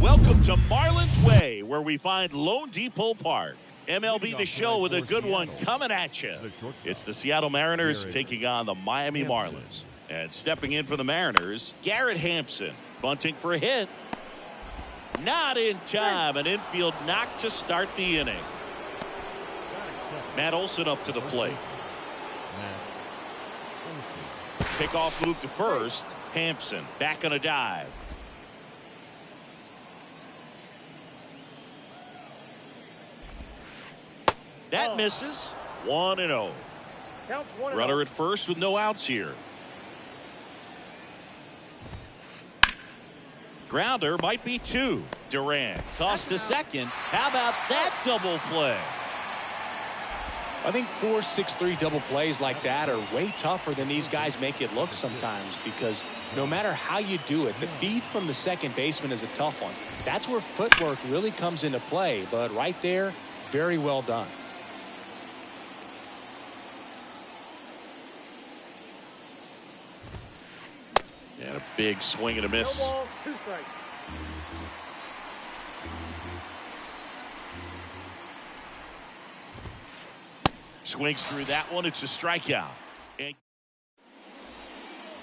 Welcome to Marlins Way, where we find Lone Depot Park. MLB The Show with a good one coming at you. It's the Seattle Mariners taking on the Miami Marlins. And stepping in for the Mariners, Garrett Hampson. Bunting for a hit. Not in time. An infield knock to start the inning. Matt Olson up to the plate. Pickoff move to first. Hampson back on a dive. That misses. 1-0. Runner at first with no outs here. Grounder might be two. Duran tossed to second. How about that double play? I think 4-6-3 double plays like that are way tougher than these guys make it look sometimes, because no matter how you do it, the feed from the second baseman is a tough one. That's where footwork really comes into play. But right there, very well done. And a big swing and a miss. No ball, 2 strikes. Swings through that one. It's a strikeout.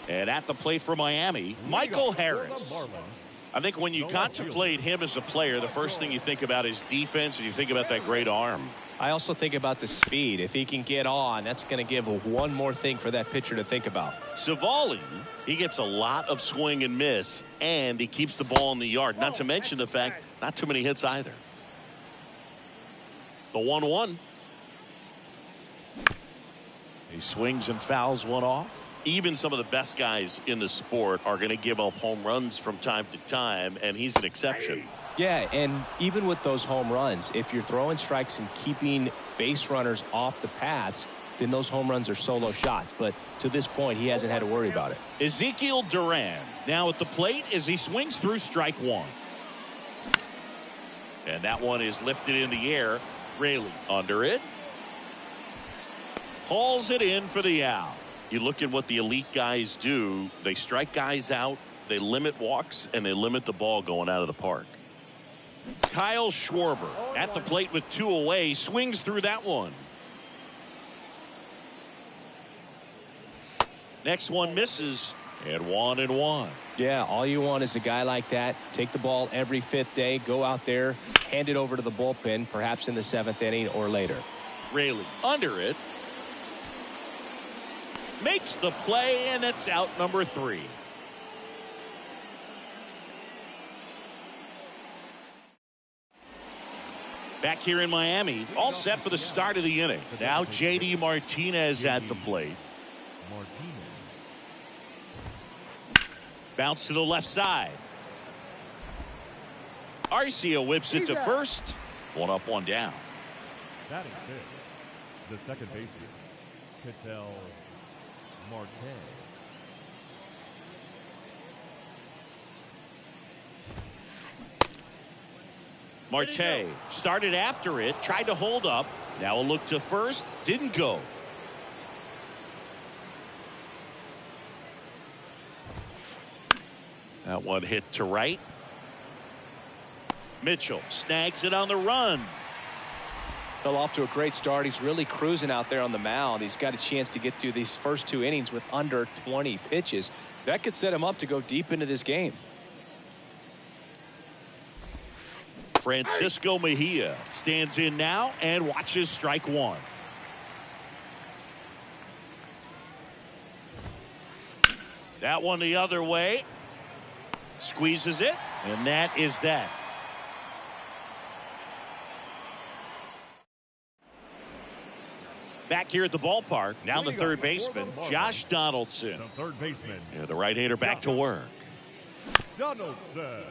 And at the plate for Miami, Michael Harris. I think when you contemplate him as a player, the first thing you think about is defense, and you think about that great arm. I also think about the speed. If he can get on, that's going to give one more thing for that pitcher to think about. Savali, he gets a lot of swing and miss, and he keeps the ball in the yard. Not to mention the fact, not too many hits either. The 1-1. He swings and fouls one off. Even some of the best guys in the sport are going to give up home runs from time to time, and he's an exception. Yeah, and even with those home runs, if you're throwing strikes and keeping base runners off the paths, then those home runs are solo shots. But to this point, he hasn't had to worry about it. Ezekiel Duran now at the plate as he swings through strike one. And that one is lifted in the air. Raley under it. Hauls it in for the out. You look at what the elite guys do. They strike guys out, they limit walks, and they limit the ball going out of the park. Kyle Schwarber at the plate with 2 away, swings through that one. Next one misses, and 1-1. Yeah, all you want is a guy like that. Take the ball every 5th day, go out there, hand it over to the bullpen, perhaps in the 7th inning or later. Raley under it. Makes the play, and it's out number 3. Back here in Miami, all set for the start of the inning. Now J.D. Martinez at the plate. Bounce to the left side. Arcia whips it to first. 1 up, 1 down. Batting 5th, the second baseman, Ketel Marte. Marte started after it, tried to hold up. Now a look to first, didn't go. That one hit to right. Mitchell snags it on the run. Fell off to a great start. He's really cruising out there on the mound. He's got a chance to get through these first 2 innings with under 20 pitches. That could set him up to go deep into this game. Francisco Mejia stands in now and watches strike one. That one the other way. Squeezes it, and that is that. Back here at the ballpark, now the third baseman, Josh Donaldson. The third baseman. Yeah, the right-hander back to work. Donaldson.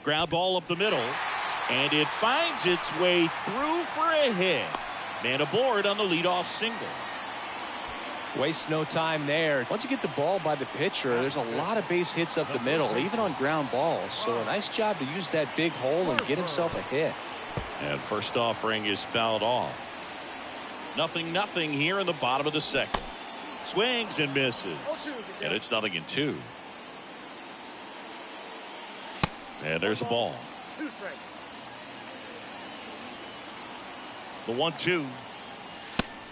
Ground ball up the middle, and it finds its way through for a hit. Man aboard on the leadoff single. Waste no time there. Once you get the ball by the pitcher, there's a lot of base hits up the middle, even on ground balls. So a nice job to use that big hole and get himself a hit. And first offering is fouled off. 0-0 here in the bottom of the second. Swings and misses. And it's 0-2. And there's a ball. 2 strikes. The 1-2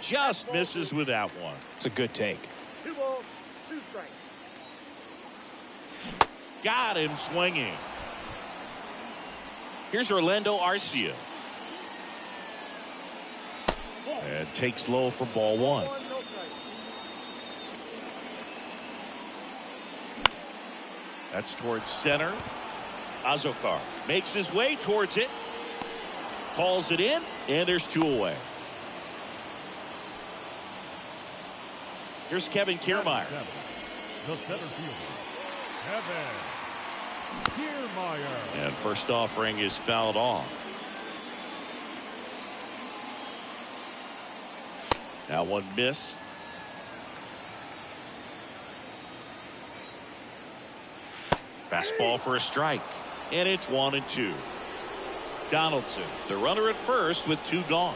just misses with that one. It's a good take. 2 balls, 2 strikes. Got him swinging. Here's Orlando Arcia. And takes low for ball 1. 1, no strikes. That's towards center. Azokar makes his way towards it. Calls it in, and there's 2 away. Here's Kevin Kiermaier. The center fielder, Kevin Kiermaier. And first offering is fouled off. That one missed. Fastball for a strike. And it's 1-2. Donaldson, the runner at first with 2 gone.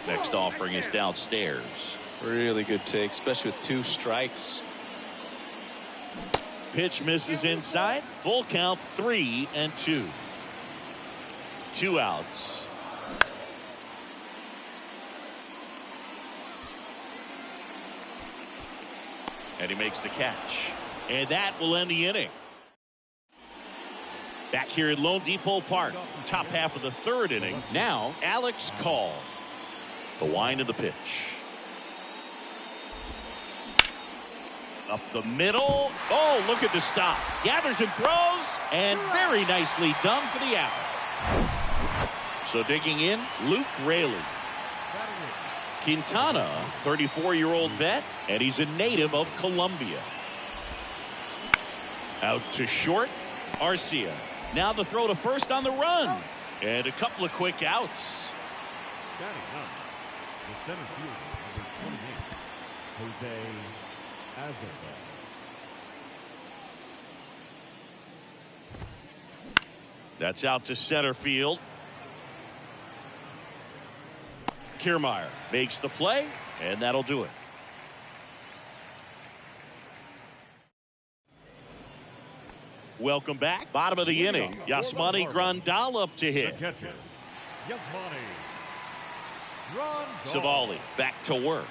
Next offering is downstairs. Really good take, especially with 2 strikes. Pitch misses inside. Full count, 3-2. 2 outs. And he makes the catch. And that will end the inning. Back here at Lone Depot Park, top half of the 3rd inning. Now, Alex Call. The wind of the pitch. Up the middle. Oh, look at the stop. Gathers and throws, and very nicely done for the out. So digging in, Luke Raley. Quintana, 34-year-old vet, and he's a native of Colombia. Out to short, Arcia. Now the throw to first on the run. And a couple of quick outs. Batting ninth, the center fielder, number 28, Jose Azokar. That's out to center field. Kiermaier makes the play, and that'll do it. Welcome back. Bottom of the inning. Yasmani Grandal up to hit. The catcher, Yasmani Grandal. Savali back to work.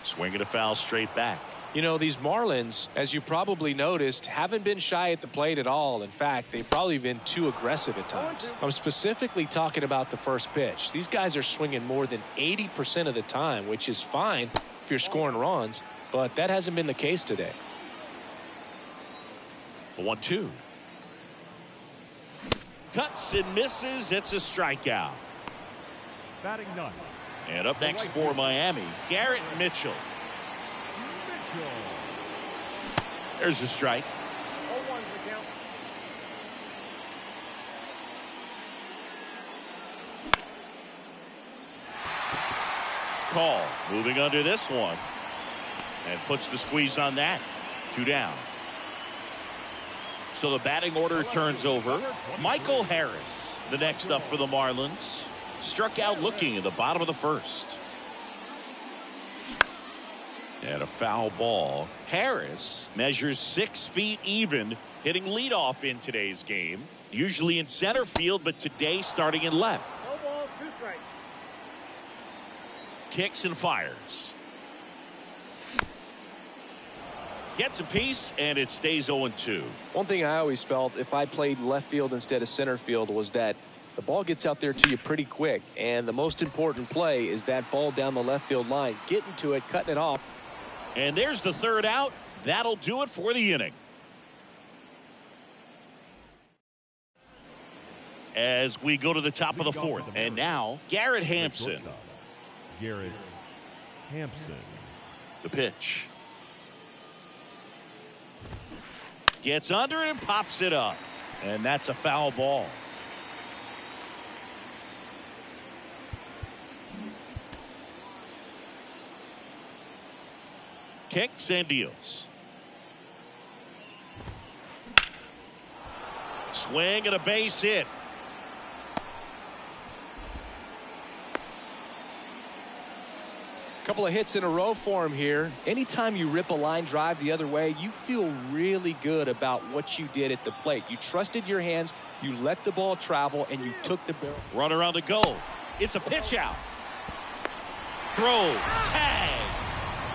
Swinging a foul straight back. You know, these Marlins, as you probably noticed, haven't been shy at the plate at all. In fact, they've probably been too aggressive at times. I'm specifically talking about the first pitch. These guys are swinging more than 80% of the time, which is fine if you're scoring runs, but that hasn't been the case today. The 1-2. Cuts and misses. It's a strikeout. Batting ninth, And up next for Miami, Garrett Mitchell. Mitchell. There's a strike. 0-1 the count. Call moving under this one. And puts the squeeze on that. 2 down. So the batting order turns over. Michael Harris, the next up for the Marlins. Struck out looking in the bottom of the 1st. And a foul ball. Harris measures 6 feet even, hitting leadoff in today's game. Usually in center field, but today starting in left. 0 balls, 2 strikes. Kicks and fires. Gets a piece, and it stays 0-2. One thing I always felt if I played left field instead of center field was that the ball gets out there to you pretty quick, and the most important play is that ball down the left field line, getting to it, cutting it off. And there's the 3rd out. That'll do it for the inning. As we go to the top of the 4th, and now Garrett Hampson. Garrett Hampson. The pitch. Gets under it and pops it up. And that's a foul ball. Kicks and deals. Swing and a base hit. Couple of hits in a row for him here. Anytime you rip a line drive the other way, you feel really good about what you did at the plate. You trusted your hands, you let the ball travel, and you took the barrel. Run around to go. It's a pitch out. Throw. Tag.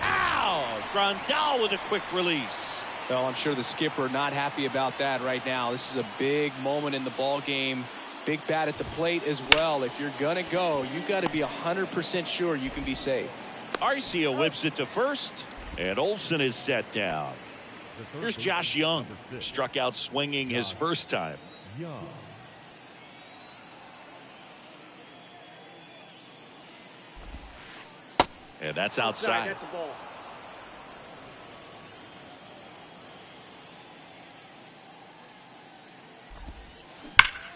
Ow! Grandal with a quick release. Well, I'm sure the skipper not happy about that right now. This is a big moment in the ball game. Big bat at the plate as well. If you're going to go, you got to be 100% sure you can be safe. Arcia whips it to first, and Olsen is set down. Here's Josh Young. Struck out swinging his first time. Young. And that's outside. That's the ball.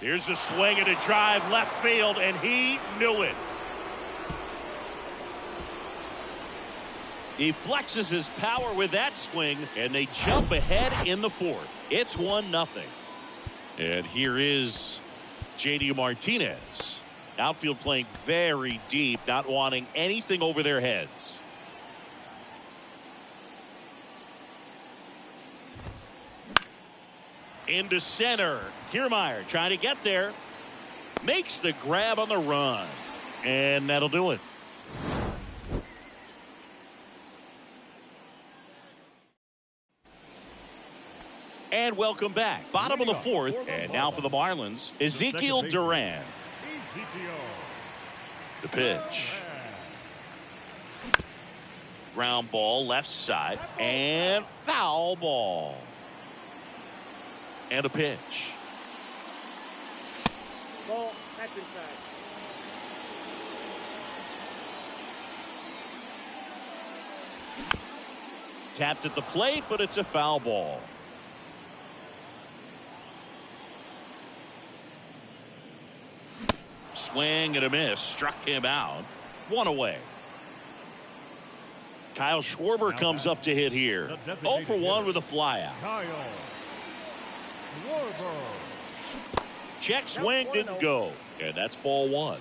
Here's a swing and a drive left field, and he knew it. He flexes his power with that swing, and they jump ahead in the fourth. It's 1-0. And here is J.D. Martinez. Outfield playing very deep, not wanting anything over their heads. Into center. Kiermaier trying to get there. Makes the grab on the run. And that'll do it. And welcome back. Bottom of the fourth. And now for the Marlins, Ezekiel Duran. The pitch. Ground ball left side. And foul ball. And a pitch. Ball, that's inside. Tapped at the plate, but it's a foul ball. Swing and a miss. Struck him out. One away. Kyle Schwarber comes up to hit here. 0 for 1 with a flyout. Kyle Schwarber. Check swing didn't go. And that's ball one.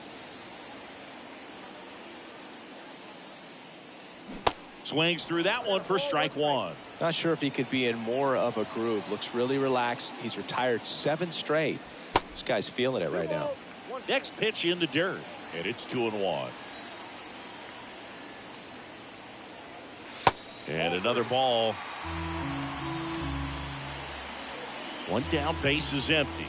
Swings through that one for strike one. Not sure if he could be in more of a groove. Looks really relaxed. He's retired 7 straight. This guy's feeling it right now. Next pitch in the dirt. And it's 2-1. And another ball. One down, base is empty.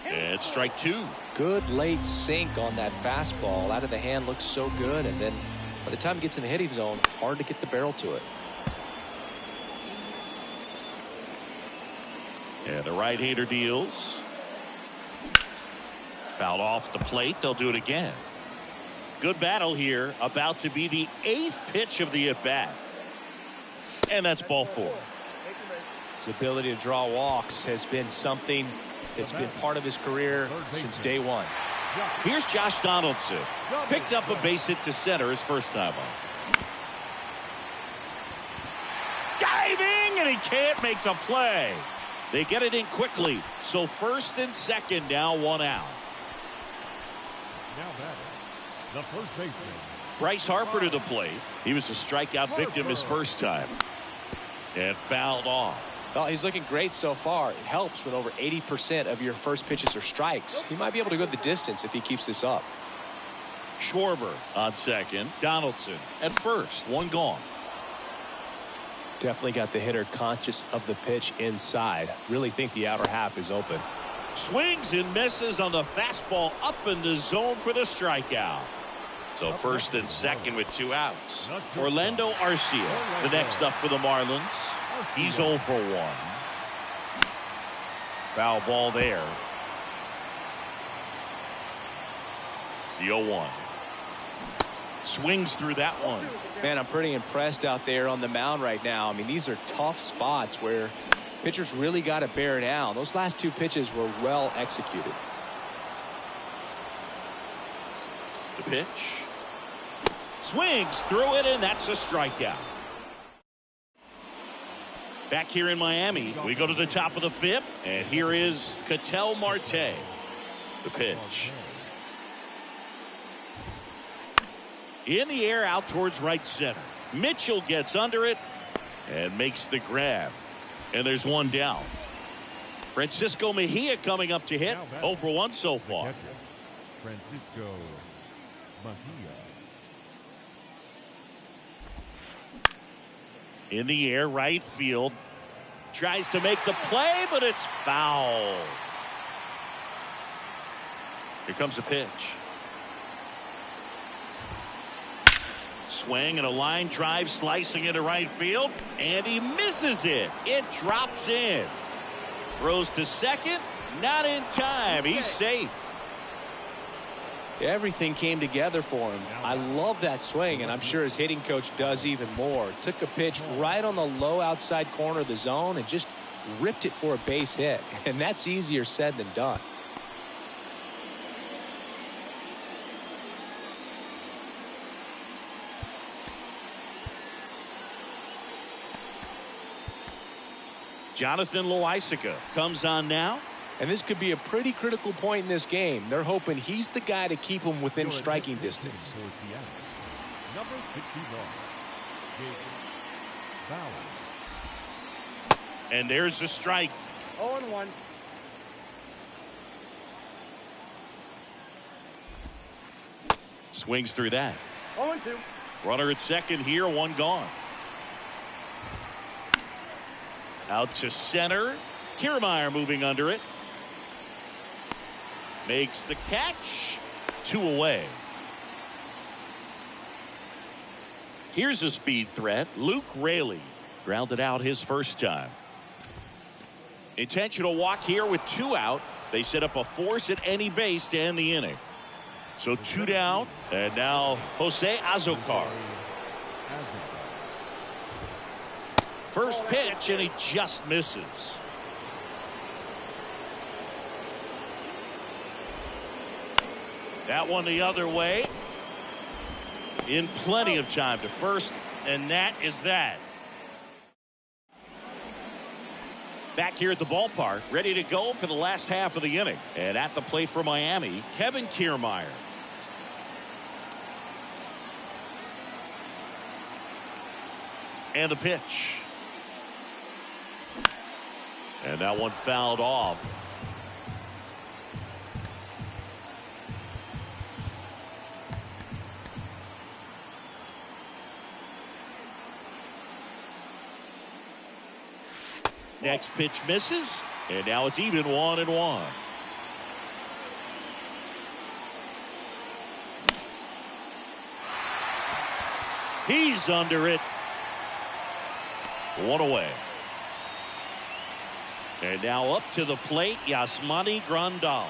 And strike two. Good late sink on that fastball. Out of the hand looks so good. And then by the time it gets in the hitting zone, hard to get the barrel to it. And the right-hander deals. Fouled off the plate. They'll do it again. Good battle here. About to be the 8th pitch of the at-bat. And that's ball 4. His ability to draw walks has been something that's been part of his career since day one. Here's Josh Donaldson. Picked up a base hit to center his first time on. Diving, and he can't make the play. They get it in quickly. So first and second, now 1 out. Now batting, the first baseman. Bryce Harper to the plate. He was a strikeout victim his first time. And fouled off. Well, he's looking great so far. It helps when over 80% of your first pitches are strikes. He might be able to go the distance if he keeps this up. Schwarber on second. Donaldson at first. 1 gone. Definitely got the hitter conscious of the pitch inside. Really think the outer half is open. Swings and misses on the fastball up in the zone for the strikeout. So first and second with 2 outs. Orlando Arcia, the next up for the Marlins. He's 0 for 1. Foul ball there. The 0-1. Swings through that one. Man, I'm pretty impressed out there on the mound right now. I mean, these are tough spots where pitchers really got to bear down. Those last 2 pitches were well executed. The pitch. Swings through it, and that's a strikeout. Back here in Miami, we go to the top of the 5th, and here is Ketel Marte. The pitch. In the air out towards right center. Mitchell gets under it and makes the grab. And there's one down. Francisco Mejia coming up to hit. 0 for 1 so far. Francisco Mejia. In the air, right field. Tries to make the play, but it's foul. Here comes the pitch. Swing and a line drive slicing into right field, and he misses it. It drops in. Throws to second, not in time. He's safe. Everything came together for him. I love that swing, and I'm sure his hitting coach does even more. Took a pitch right on the low outside corner of the zone and just ripped it for a base hit. And that's easier said than done. Jonathan Loaisiga comes on now. And this could be a pretty critical point in this game. They're hoping he's the guy to keep them within striking distance. Number 61, and there's the strike. 0-1. Swings through that. 0-2. Runner at second here, one gone. Out to center. Kiermaier moving under it. Makes the catch. 2 away. Here's a speed threat. Luke Raley grounded out his first time. Intentional walk here with 2 out. They set up a force at any base to end the inning. So 2 down, and now Jose Azocar. First pitch, and he just misses. That one the other way. In plenty of time to first, and that is that. Back here at the ballpark, ready to go for the last half of the inning. And at the plate for Miami, Kevin Kiermaier. And the pitch. And that one fouled off. Next pitch misses, and now it's even 1-1. He's under it. 1 away. And now up to the plate, Yasmani Grandal.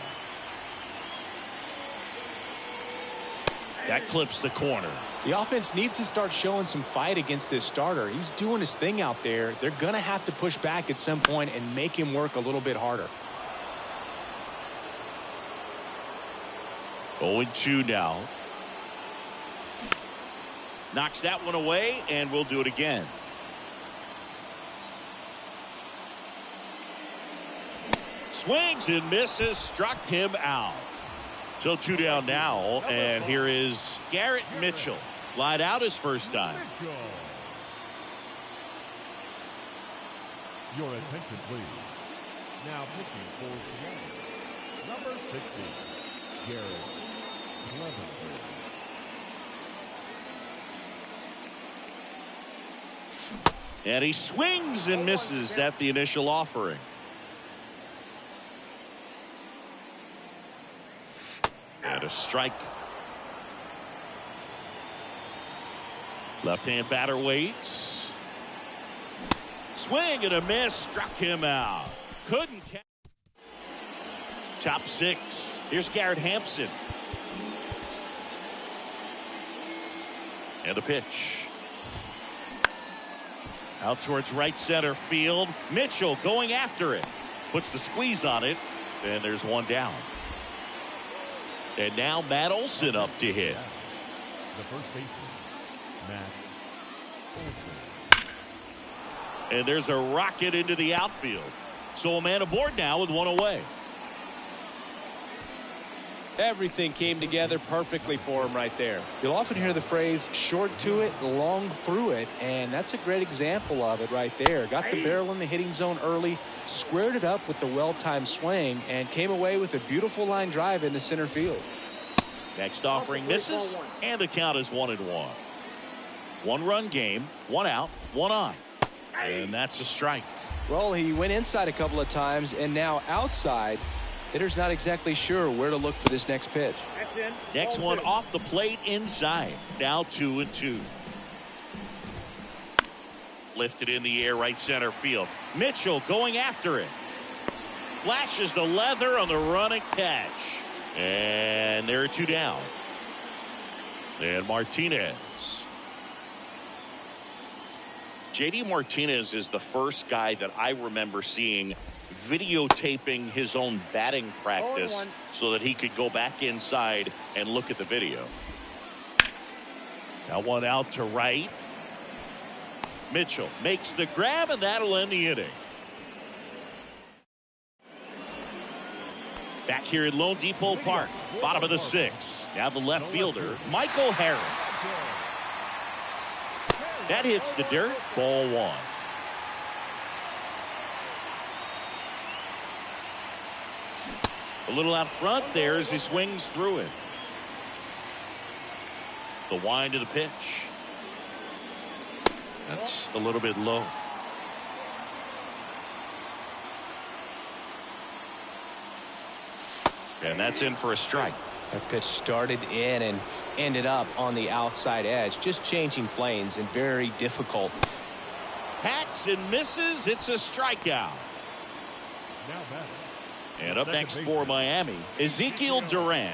That clips the corner. The offense needs to start showing some fight against this starter. He's doing his thing out there. They're going to have to push back at some point and make him work a little bit harder. 0-2 now. Knocks that one away, and we'll do it again. Swings and misses, struck him out. So 2 down now, and here is Garrett Mitchell. Lied out his first time. Your attention, please. Now pitching for Seattle, number 60, Garrett Cleveland. And he swings and misses at the initial offering. And a strike. Left-hand batter waits. Swing and a miss. Struck him out. Couldn't catch. Top 6. Here's Garrett Hampson. And a pitch. Out towards right center field. Mitchell going after it. Puts the squeeze on it. And there's one down. And now Matt Olson up to hit. The first baseman, Matt Olson. And there's a rocket into the outfield. So a man aboard now with 1 away. Everything came together perfectly for him right there. You'll often hear the phrase short to it, long through it, and that's a great example of it right there. Got the barrel in the hitting zone early, squared it up with the well-timed swing, and came away with a beautiful line drive into center field. Next offering misses, and the count is 1-1. One-run game, one out, one on. And that's a strike. Well, he went inside a couple of times, and now outside. Hitter's not exactly sure where to look for this next pitch. Next one off the plate inside. Now 2-2. Lifted in the air, right center field. Mitchell going after it. Flashes the leather on the running catch. And there are two down. And Martinez. J.D. Martinez is the first guy that I remember seeing videotaping his own batting practice so that he could go back inside and look at the video. Now one out to right. Mitchell makes the grab, and that'll end the inning. Back here at Lone Depot Park, bottom of the sixth. Now the left fielder, Michael Harris. That hits the dirt. Ball one. A little out front there as he swings through it. The wind of the pitch. That's a little bit low. And that's in for a strike. That pitch started in and ended up on the outside edge. Just changing planes and very difficult. Hacks and misses. It's a strikeout. Now batting. And up next for Miami, Ezekiel Duran.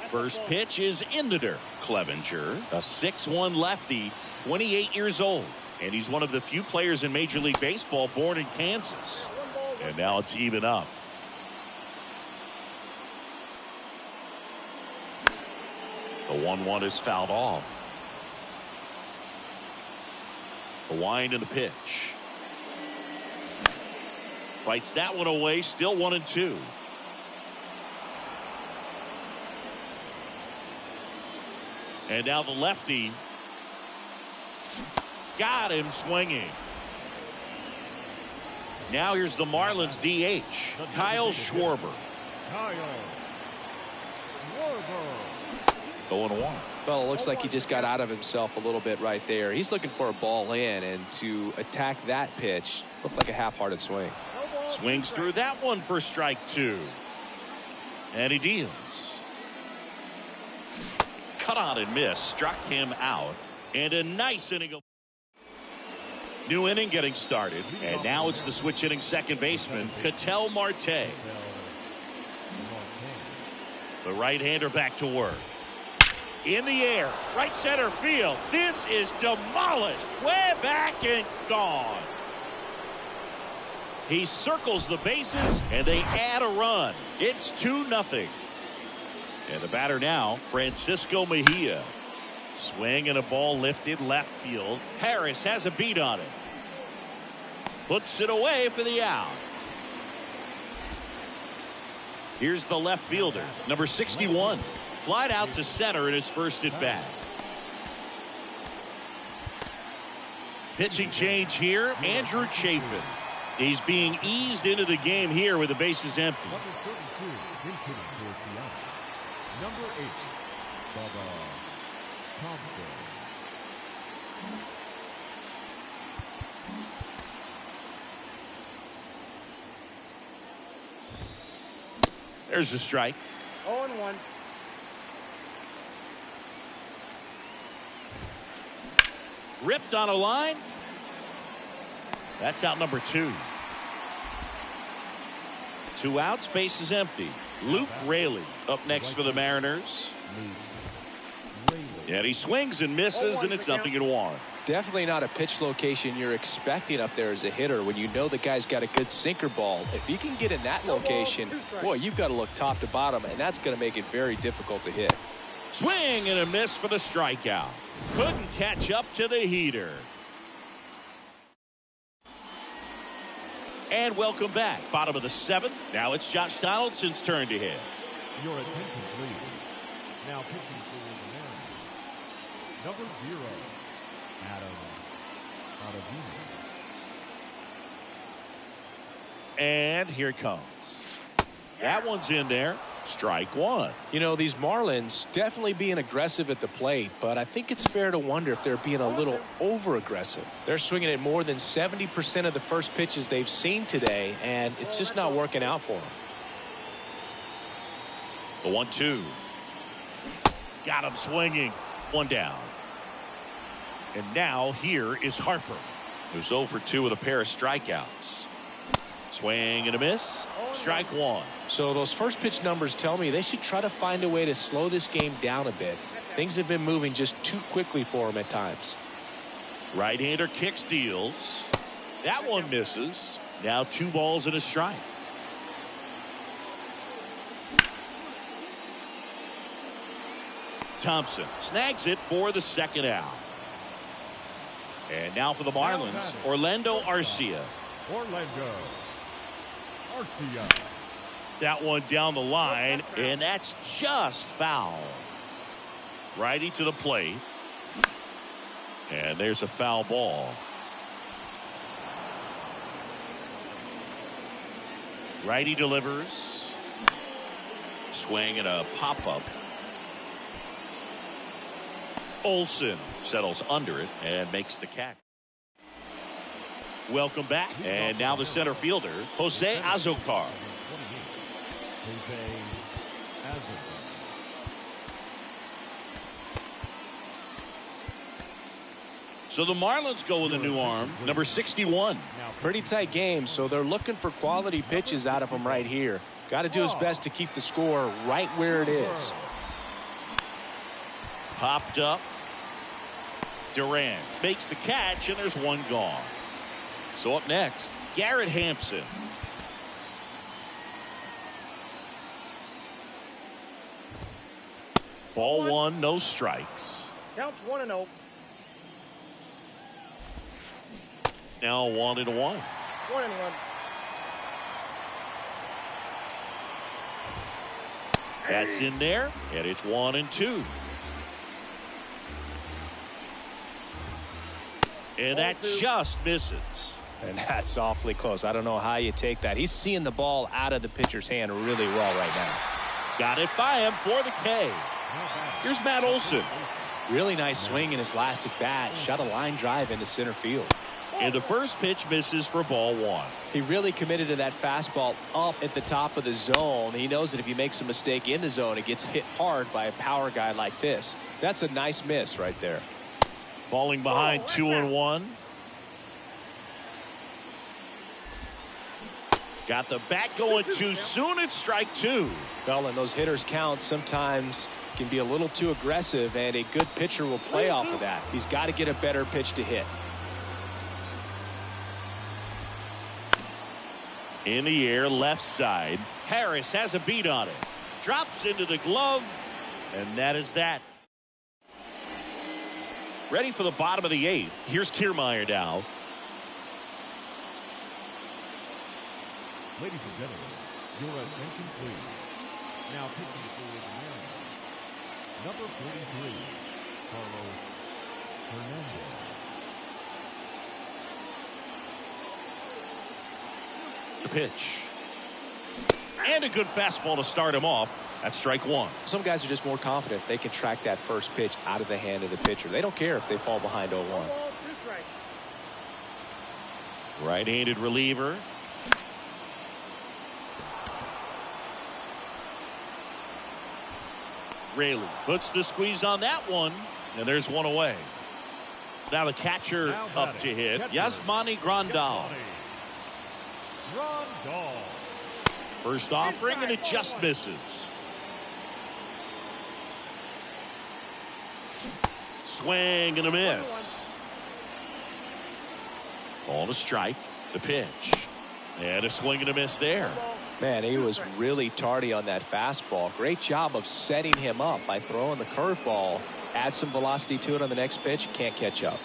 First pitch is in the dirt. Clevenger, a 6'1" lefty, 28 years old. And he's one of the few players in Major League Baseball born in Kansas. And now it's even up. The 1-1 is fouled off. The wind and the pitch. Fights that one away, still 1-2. And now the lefty. Got him swinging. Now here's the Marlins DH, Kyle Schwarber. 0-1. Well, it looks like he just got out of himself a little bit right there. He's looking for a ball in, and to attack that pitch looked like a half-hearted swing. Swings through that one for strike two. And he deals. Cut on and miss. Struck him out. And a nice inning. New inning getting started. And now it's the switch hitting second baseman, Ketel Marte. The right-hander back to work. In the air. Right center field. This is demolished. Way back and gone. He circles the bases, and they add a run. It's 2-0. And the batter now, Francisco Mejia. Swing and a ball lifted left field. Harris has a beat on it. Puts it away for the out. Here's the left fielder, number 61. Flied out to center in his first at bat. Pitching change here, Andrew Chafin. He's being eased into the game here with the bases empty. Number 32, pinch hitting for Seattle. Number 8, Bubba Thompson. There's a strike. 0-1. Ripped on a line. That's out number 2. 2 outs, base is empty. Luke Raley up next for the Mariners. And he swings and misses, and it's 0-1. Definitely not a pitch location you're expecting up there as a hitter when you know the guy's got a good sinker ball. If he can get in that location, boy, you've got to look top to bottom, and that's going to make it very difficult to hit. Swing and a miss for the strikeout. Couldn't catch up to the heater. And welcome back. Bottom of the 7th. Now it's Josh Donaldson's turn to hit. Your attention, please. Now pitching for the Mariners. Number 0, Adam Ottavino. And here it comes. That one's in there. Strike one. You know, these Marlins definitely being aggressive at the plate, but I think it's fair to wonder if they're being a little over-aggressive. They're swinging at more than 70% of the first pitches they've seen today, and it's just not working out for them. The 1-2. Got him swinging. One down. And now here is Harper, who's 0 for 2 with a pair of strikeouts. Swing and a miss. Strike one. So those first pitch numbers tell me they should try to find a way to slow this game down a bit. Things have been moving just too quickly for them at times. Right-hander kick steals. That one misses. Now 2 balls and a strike. Thompson snags it for the 2nd out. And now for the Marlins, Orlando Arcia. Orlando Arcia. That one down the line, and that's just foul. Righty to the plate. And there's a foul ball. Righty delivers. Swing and a pop-up. Olsen settles under it and makes the catch. Welcome back. And now the center fielder, Jose Azocar. Jose Azocar. So the Marlins go with a new arm, number 61. Pretty tight game, so they're looking for quality pitches out of him right here. Got to do his best to keep the score right where it is. Popped up. Durant makes the catch, and there's one gone. So up next, Garrett Hampson. Ball 1, no strikes. Counts 1-0. Now 1-1. 1-1. That's in there, and it's 1-2. And that just misses. And that's awfully close. I don't know how you take that. He's seeing the ball out of the pitcher's hand really well right now. Got it by him for the K. Here's Matt Olson. Really nice swing in his last at bat. Shot a line drive into center field. And the first pitch misses for ball 1. He really committed to that fastball up at the top of the zone. He knows that if he makes a mistake in the zone, it gets hit hard by a power guy like this. That's a nice miss right there. Falling behind 2-1. Got the bat going too soon. It's strike 2. Well, and those hitters count sometimes can be a little too aggressive, and a good pitcher will play off of that. He's got to get a better pitch to hit. In the air, left side. Harris has a beat on it. Drops into the glove, and that is that. Ready for the bottom of the 8th. Here's Kiermaier now. Ladies and gentlemen, your attention please. Now pitching for the Mariners. Number 43, Carlos Hernandez. The pitch. And a good fastball to start him off. That's strike 1. Some guys are just more confident if they can track that first pitch out of the hand of the pitcher. They don't care if they fall behind 0-1. Right-handed reliever. Raley puts the squeeze on that one, and there's one away. Now the catcher up to hit, Yasmani Grandal. First offering, and it just misses. Swing and a miss. Ball to strike. The pitch. And a swing and a miss there. Man, he was really tardy on that fastball. Great job of setting him up by throwing the curveball. Add some velocity to it on the next pitch. Can't catch up.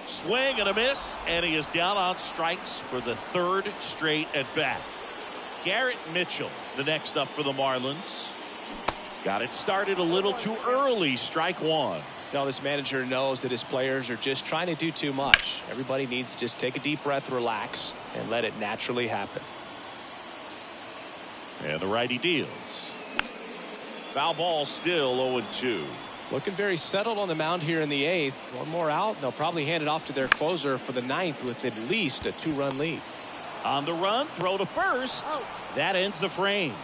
Swing and a miss, and he is down on strikes for the third straight at bat. Garrett Mitchell, the next up for the Marlins. Got it started a little too early. Strike one. Now this manager knows that his players are just trying to do too much. Everybody needs to just take a deep breath, relax, and let it naturally happen. And the righty deals. Foul ball, still 0-2. Looking very settled on the mound here in the 8th. One more out, and they'll probably hand it off to their closer for the 9th with at least a 2-run lead. On the run, throw to first. That ends the frame.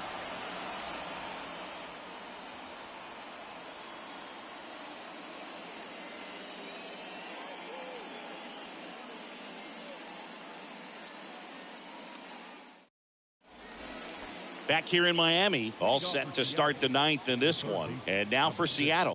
Back here in Miami, all set to start the 9th in this one. And now for Seattle.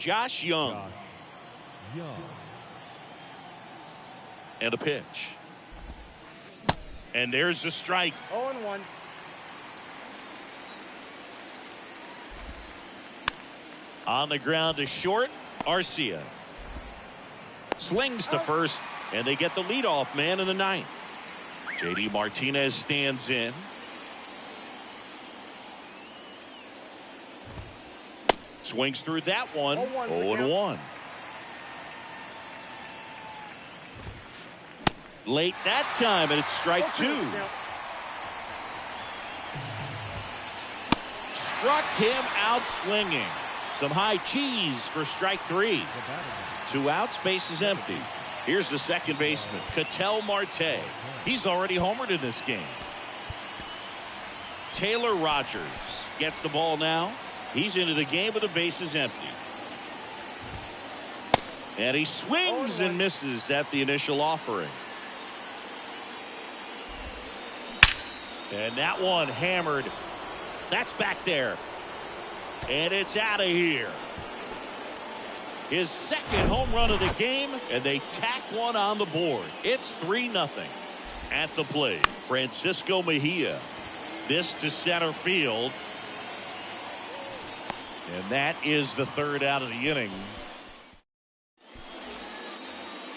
Josh Young. Josh Young. And a pitch. And there's the strike. 0-1. On the ground to short, Arcia. Slings to first, and they get the leadoff man in the ninth. J.D. Martinez stands in. Swings through that one. 0-1. Late that time, and it's strike two. Struck him out swinging. Some high cheese for strike three. 2 outs, base is empty. Here's the second baseman, Ketel Marte. He's already homered in this game. Taylor Rogers gets the ball now. He's into the game with the bases empty. And he swings and misses at the initial offering. And that one hammered. That's back there. And it's out of here. His second home run of the game, and they tack one on the board. It's 3-0. At the plate, Francisco Mejia. This to center field. And that is the third out of the inning.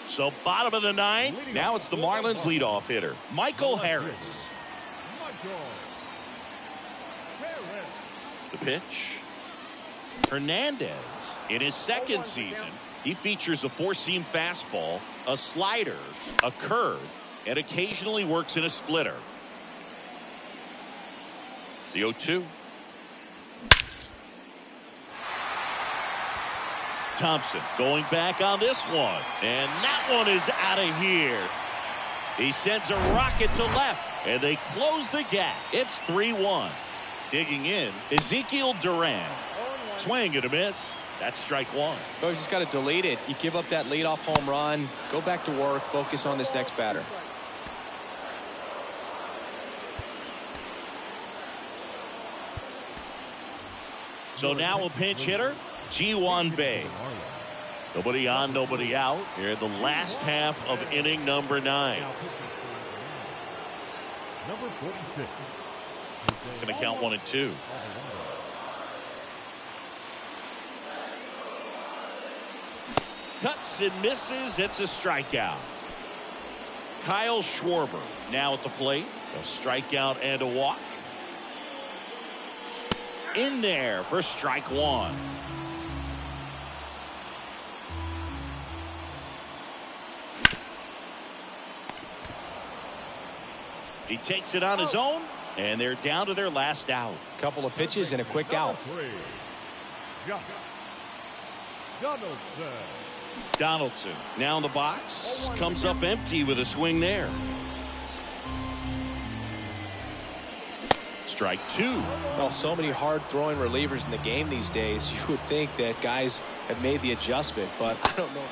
So bottom of the ninth. Now it's the Marlins leadoff hitter, Michael Harris. The pitch. Hernandez in his second season, he features a four-seam fastball, a slider, a curve, and occasionally works in a splitter. The 0-2. Thompson going back on this one, and that one is out of here. He sends a rocket to left, and they close the gap. It's 3-1. Digging in, Ezekiel Duran. Swing and a miss. That's strike one. Oh, you just got to delete it. You give up that leadoff home run. Go back to work. Focus on this next batter. So now a pinch hitter, Ji-Hwan Bae. Nobody on, nobody out. Here in the last half of inning number 9. Number 46. Going to count 1 and 2. Cuts and misses. It's a strikeout. Kyle Schwarber now at the plate. A strikeout and a walk. In there for strike one. He takes it on his own, and they're down to their last out. Couple of pitches and a quick out. Donaldson now in the box. Comes up empty with a swing there. Strike two. Well, so many hard-throwing relievers in the game these days. You would think that guys have made the adjustment, but I don't know.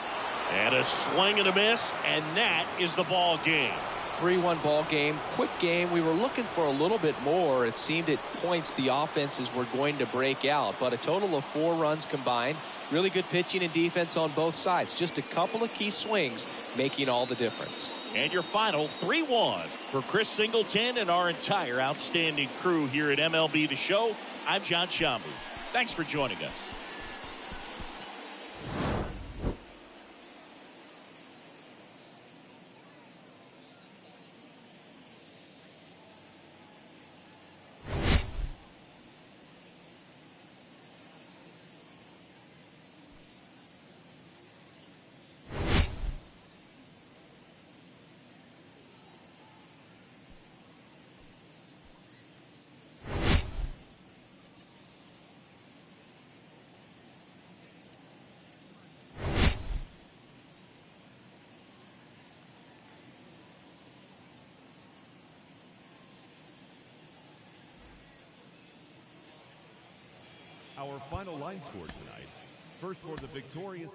And a swing and a miss, and that is the ball game. 3-1 ball game, quick game. We were looking for a little bit more. It seemed at points the offenses were going to break out, but a total of 4 runs combined. Really good pitching and defense on both sides. Just a couple of key swings making all the difference. And your final 3-1 for Chris Singleton and our entire outstanding crew here at MLB The Show. I'm John Shambu. Thanks for joining us. Our final line score tonight. First for the victorious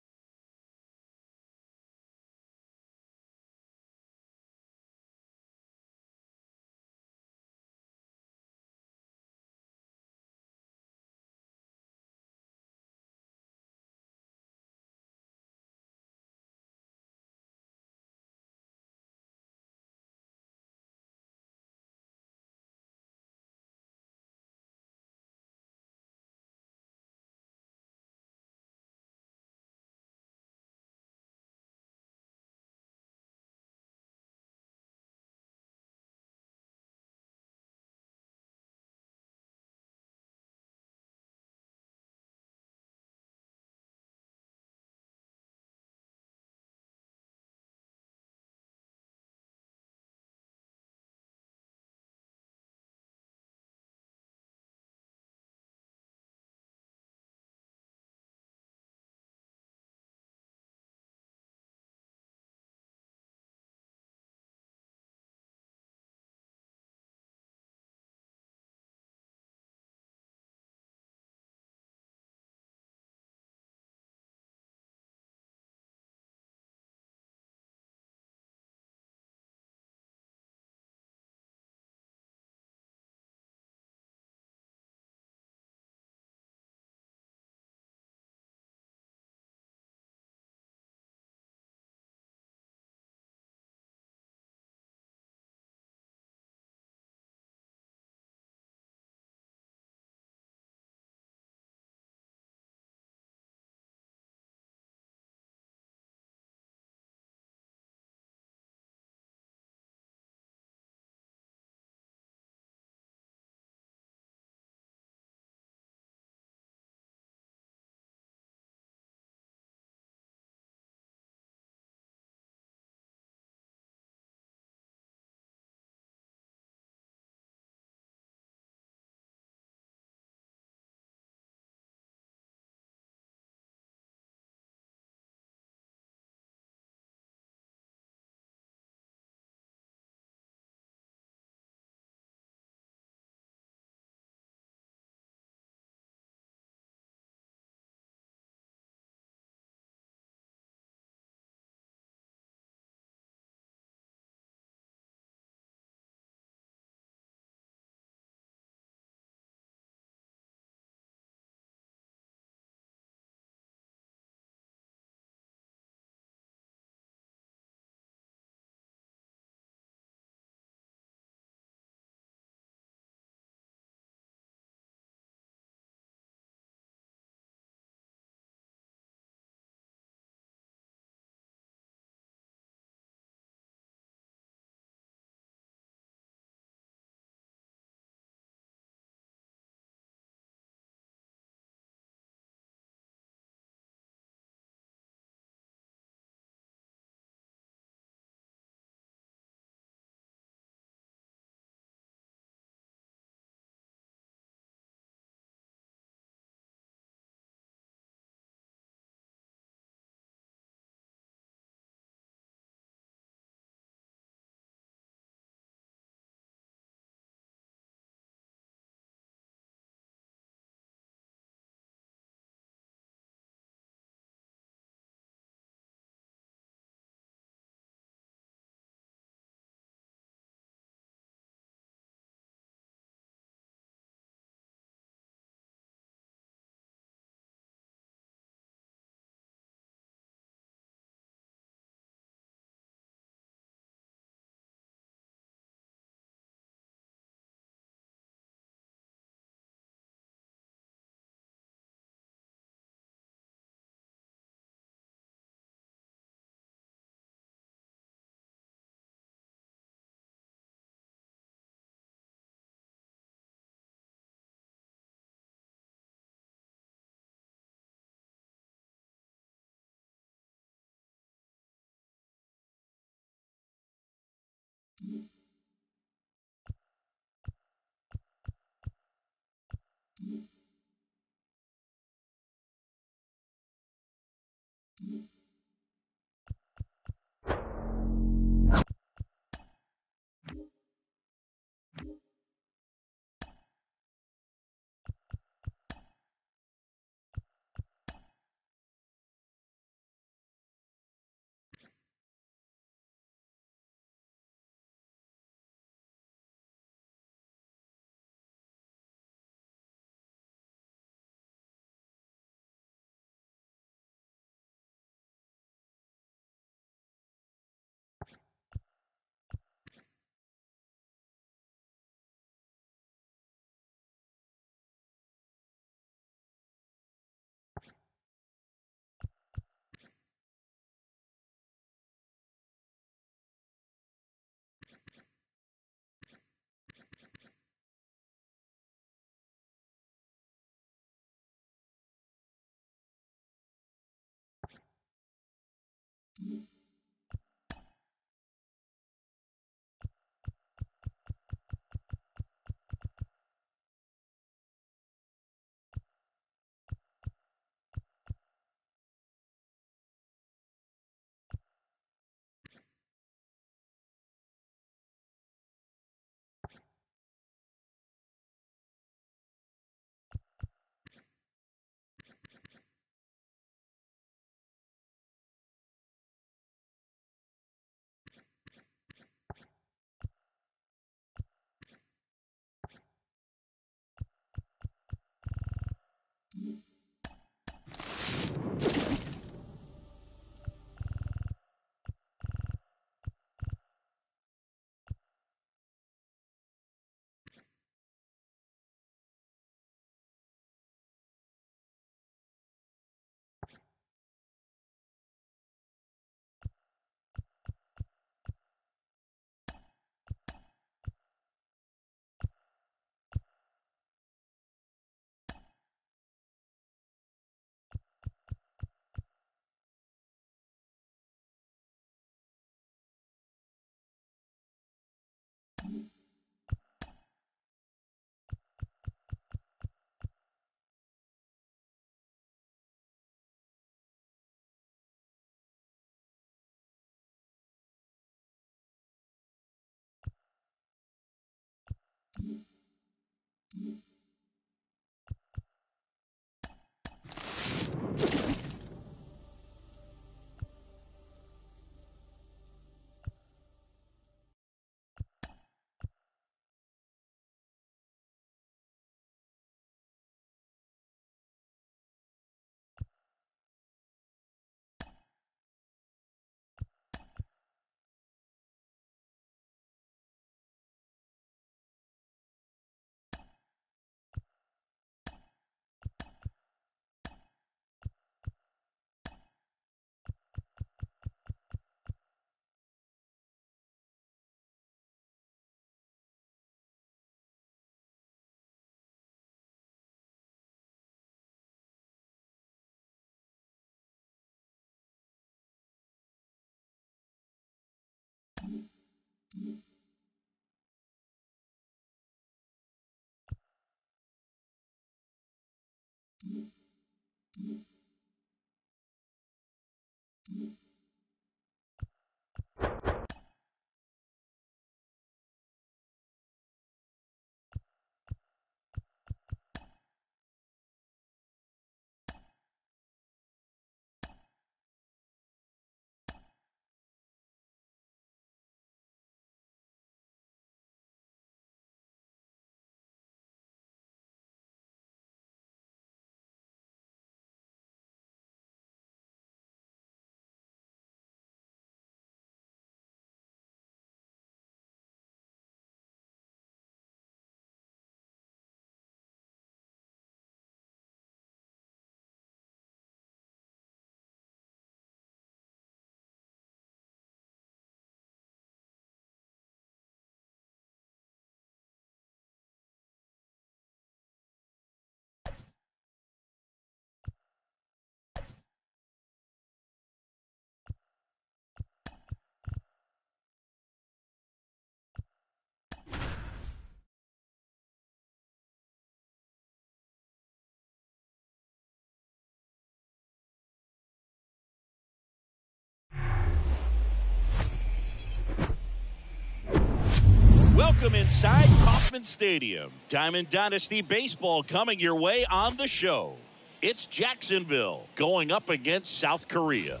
Welcome inside Kauffman Stadium. Diamond Dynasty Baseball coming your way on the show. It's Jacksonville going up against South Korea.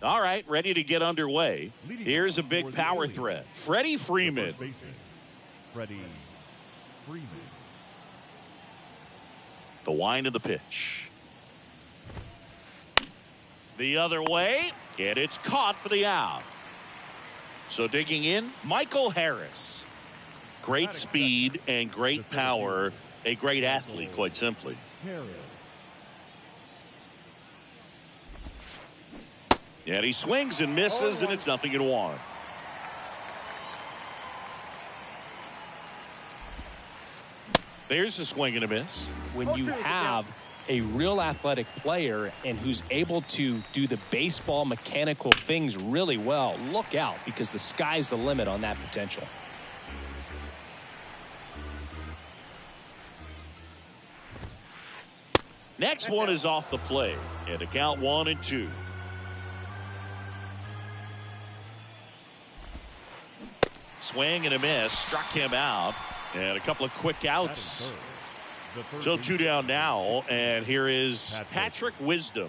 All right, ready to get underway. Here's a big power threat. Freddie Freeman. Freddie Freeman. The wind of the pitch. The other way, and it's caught for the out. So digging in, Michael Harris. Great speed and great power. A great athlete, quite simply. Harris. And he swings and misses, and it's 0-1. There's a swing and a miss. When you have a real athletic player and who's able to do the baseball mechanical things really well, look out, because the sky's the limit on that potential. Next one is off the plate, and a count 1-2. Swing and a miss, struck him out, and a couple of quick outs. So 2 down now, and here is Patrick Wisdom.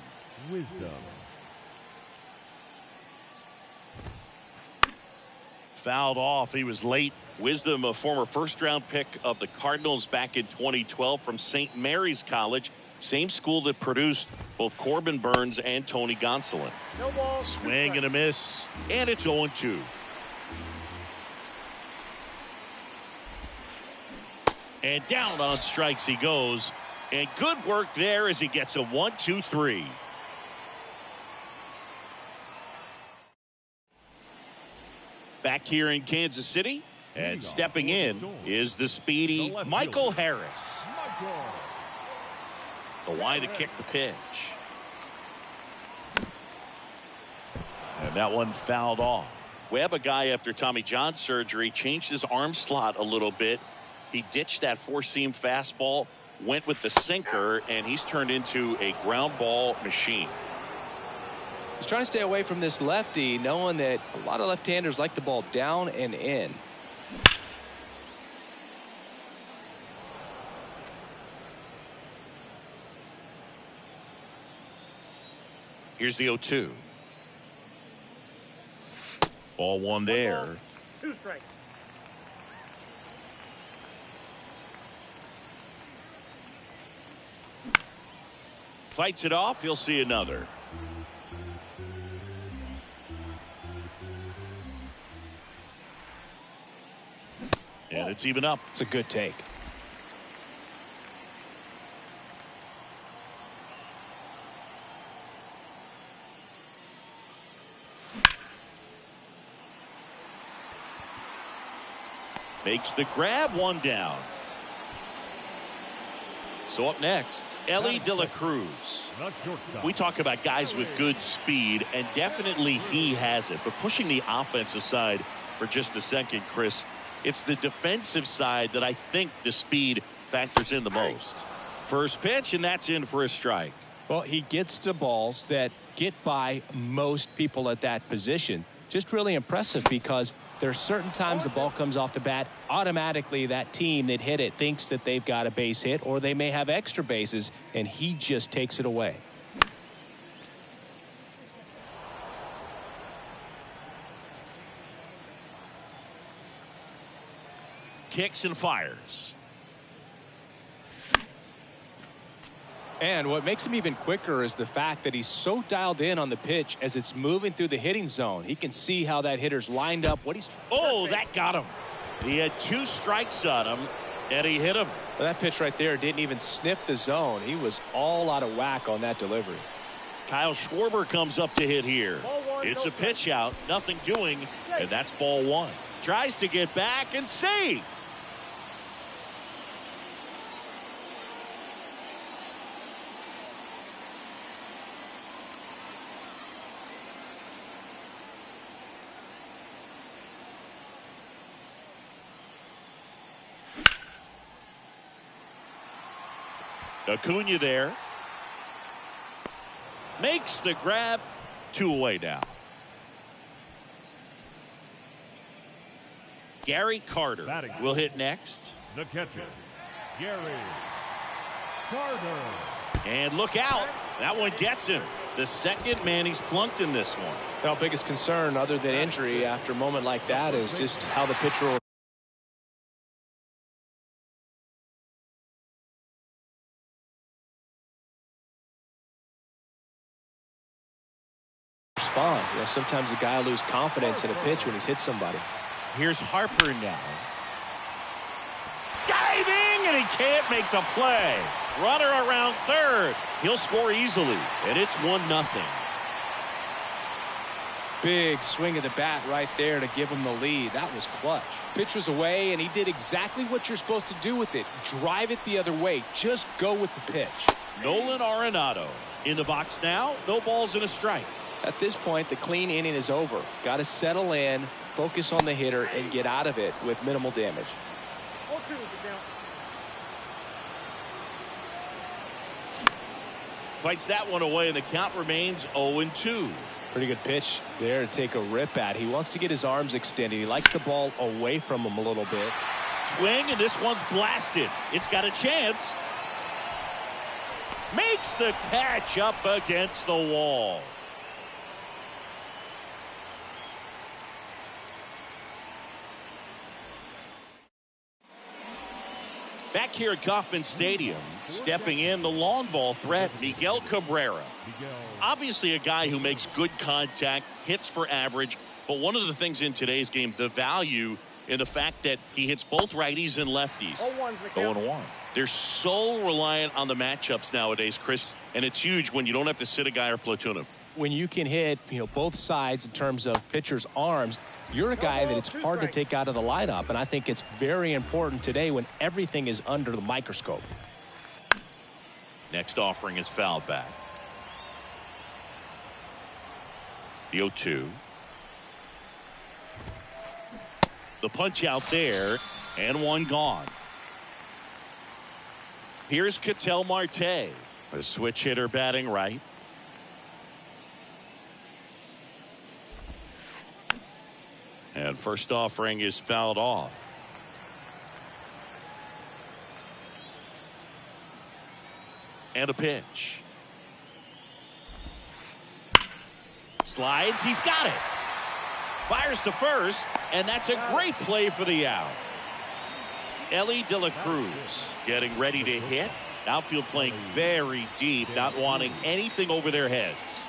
Fouled off. He was late. Wisdom, a former first-round pick of the Cardinals back in 2012 from St. Mary's College, same school that produced both Corbin Burns and Tony Gonsolin. No ball. Swing and a miss, and it's 0-2. And down on strikes he goes. And good work there as he gets a 1-2-3. Back here in Kansas City. And stepping in is the speedy Michael Harris. The wind to kick the pitch. And that one fouled off. Webb, a guy after Tommy John surgery, changed his arm slot a little bit. He ditched that four-seam fastball, went with the sinker, and he's turned into a ground ball machine. He's trying to stay away from this lefty, knowing that a lot of left-handers like the ball down and in. Here's the 0-2. Ball one there. 2 strikes. Fights it off. You'll see another. And it's even up. It's a good take. Makes the grab, 1 down. So up next, Ellie De La Cruz. We talk about guys with good speed, and definitely he has it. But pushing the offensive side for just a second, Chris, it's the defensive side that I think the speed factors in the most. First pitch, and that's in for a strike. Well, he gets to balls that get by most people at that position. Just really impressive, because there's certain times the ball comes off the bat, automatically that team that hit it thinks that they've got a base hit, or they may have extra bases, and he just takes it away. Kicks and fires. And what makes him even quicker is the fact that he's so dialed in on the pitch as it's moving through the hitting zone. He can see how that hitter's lined up. Oh, that got him. He had 2 strikes on him, and he hit him. Well, that pitch right there didn't even sniff the zone. He was all out of whack on that delivery. Kyle Schwarber comes up to hit here. It's a pitch out, nothing doing, and that's ball 1. Tries to get back and save. Acuna there. Makes the grab. 2 away now. Gary Carter will hit next. The catcher, Gary Carter. And look out. That one gets him. The second man he's plunked in this one. Well, biggest concern other than injury after a moment like that is just how the pitcher will respond. You know, sometimes a guy will lose confidence in a pitch when he's hit somebody. Here's Harper now. Diving, and he can't make the play. Runner around third. He'll score easily, and it's 1-0. Big swing of the bat right there to give him the lead. That was clutch. Pitch was away, and he did exactly what you're supposed to do with it. Drive it the other way. Just go with the pitch. Nolan Arenado in the box now. No balls and a strike. At this point, the clean inning is over. Got to settle in, focus on the hitter, and get out of it with minimal damage. Fights that one away, and the count remains 0-2. Pretty good pitch there to take a rip at. He wants to get his arms extended. He likes the ball away from him a little bit. Swing, and this one's blasted. It's got a chance. Makes the catch up against the wall. Back here at Kauffman Stadium, stepping in the long ball threat, Miguel Cabrera. Obviously a guy who makes good contact, hits for average, but one of the things in today's game, the value in the fact that he hits both righties and lefties. 0-1. They're so reliant on the matchups nowadays, Chris, and it's huge when you don't have to sit a guy or platoon him. When you can hit, both sides in terms of pitchers' arms, you're a guy that it's hard to take out of the lineup, and I think it's very important today when everything is under the microscope. Next offering is fouled back. The 0-2. The punch out there, and one gone. Here's Ketel Marte, a switch hitter batting right. And first offering is fouled off. And a pitch. Slides, he's got it. Fires to first, and that's a great play for the out. Ellie De La Cruz getting ready to hit. Outfield playing very deep, not wanting anything over their heads.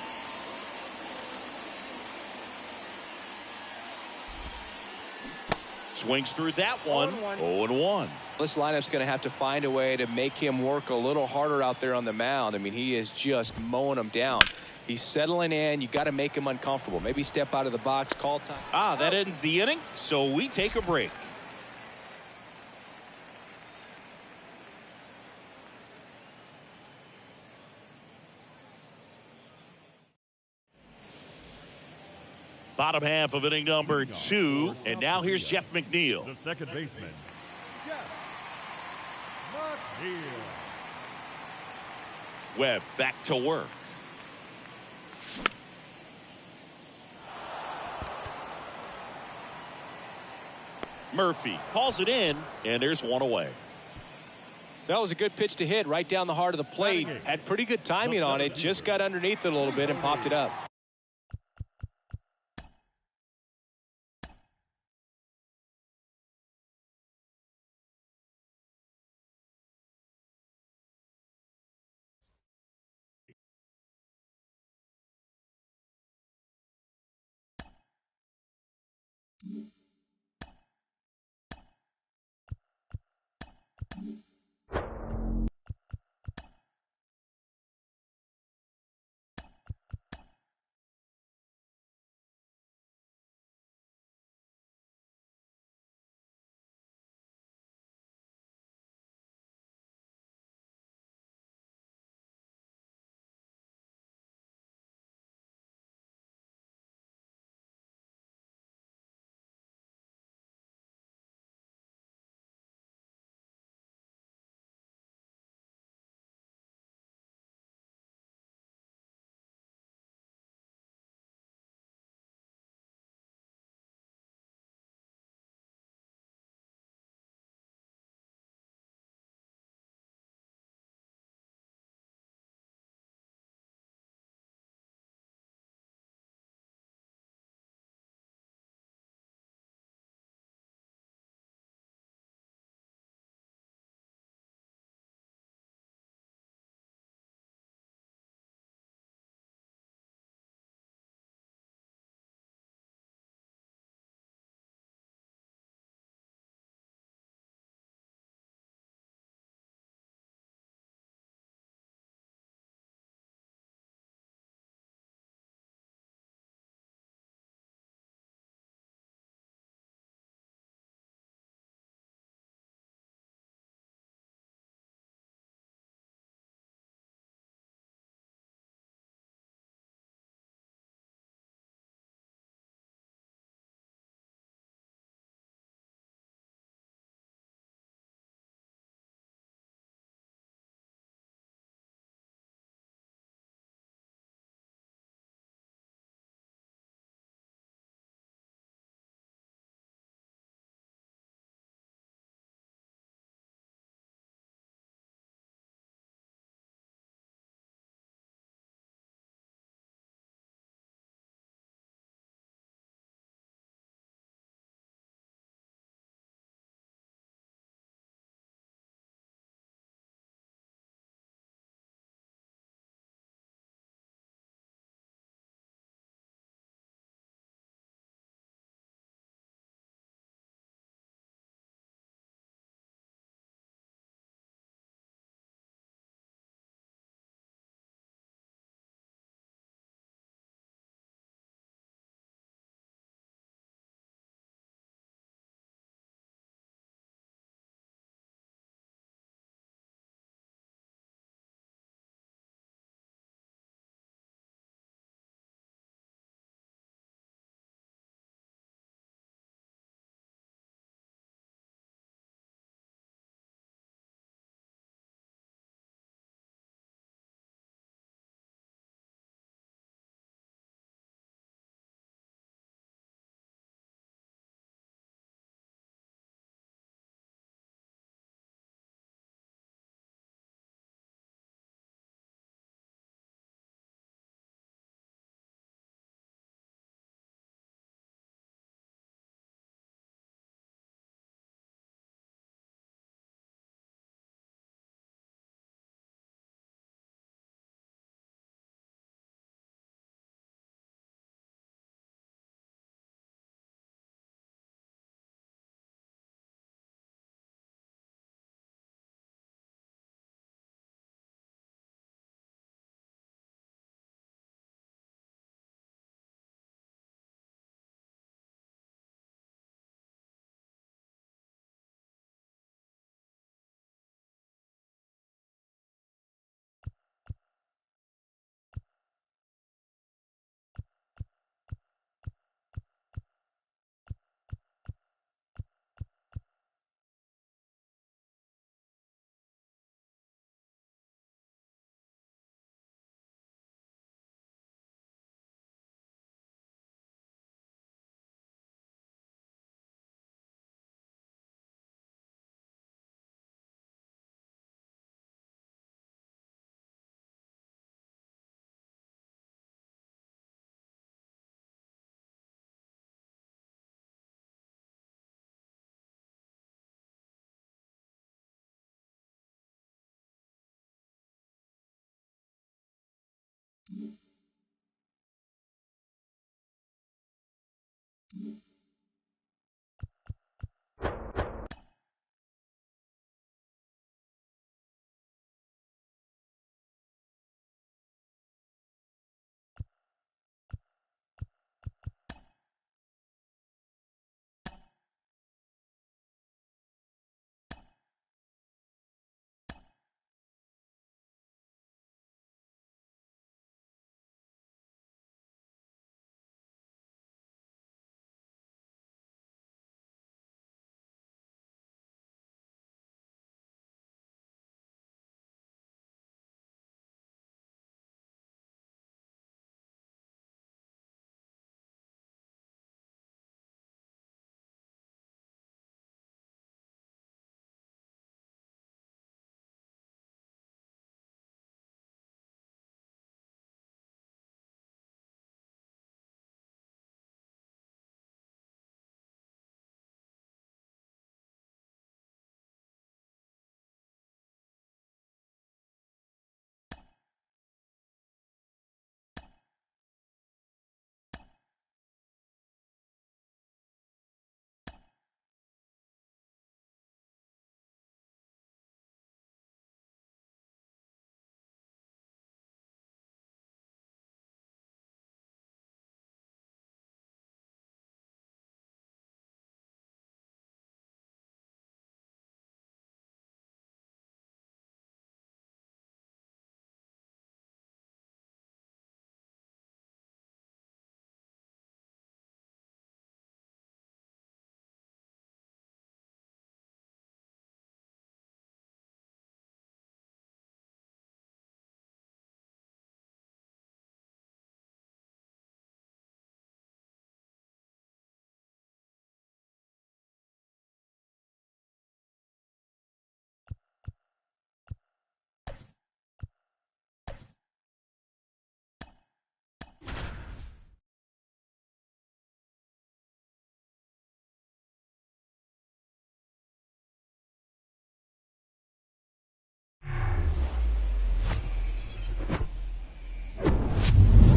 Swings through that one. 0-1. This lineup's going to have to find a way to make him work a little harder out there on the mound. I mean, he is just mowing them down. He's settling in. You got to make him uncomfortable. Maybe step out of the box, call time. That ends the inning, so we take a break. Bottom half of inning number 2, and now here's Jeff McNeil. The second baseman, Jeff McNeil. Webb back to work. Murphy hauls it in, and there's one away. That was a good pitch to hit right down the heart of the plate. Had pretty good timing on it. Just got underneath it a little bit and popped it up.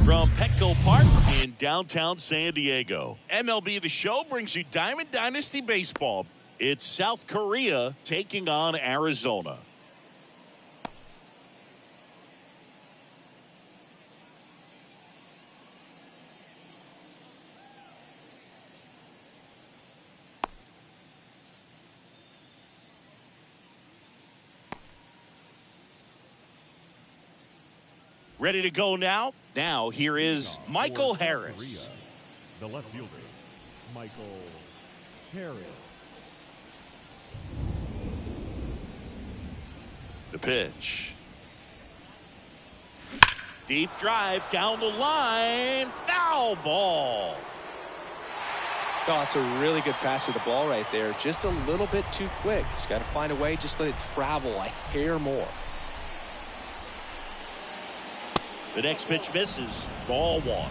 From Petco Park in downtown San Diego, MLB The Show brings you Diamond Dynasty Baseball. It's South Korea taking on Arizona. Ready to go now? Now, here is Michael Harris. The left fielder, Michael Harris. The pitch. Deep drive down the line. Foul ball. Oh, it's a really good pass to the ball right there. Just a little bit too quick. He's got to find a way. Just let it travel a hair more. The next pitch misses. Ball one.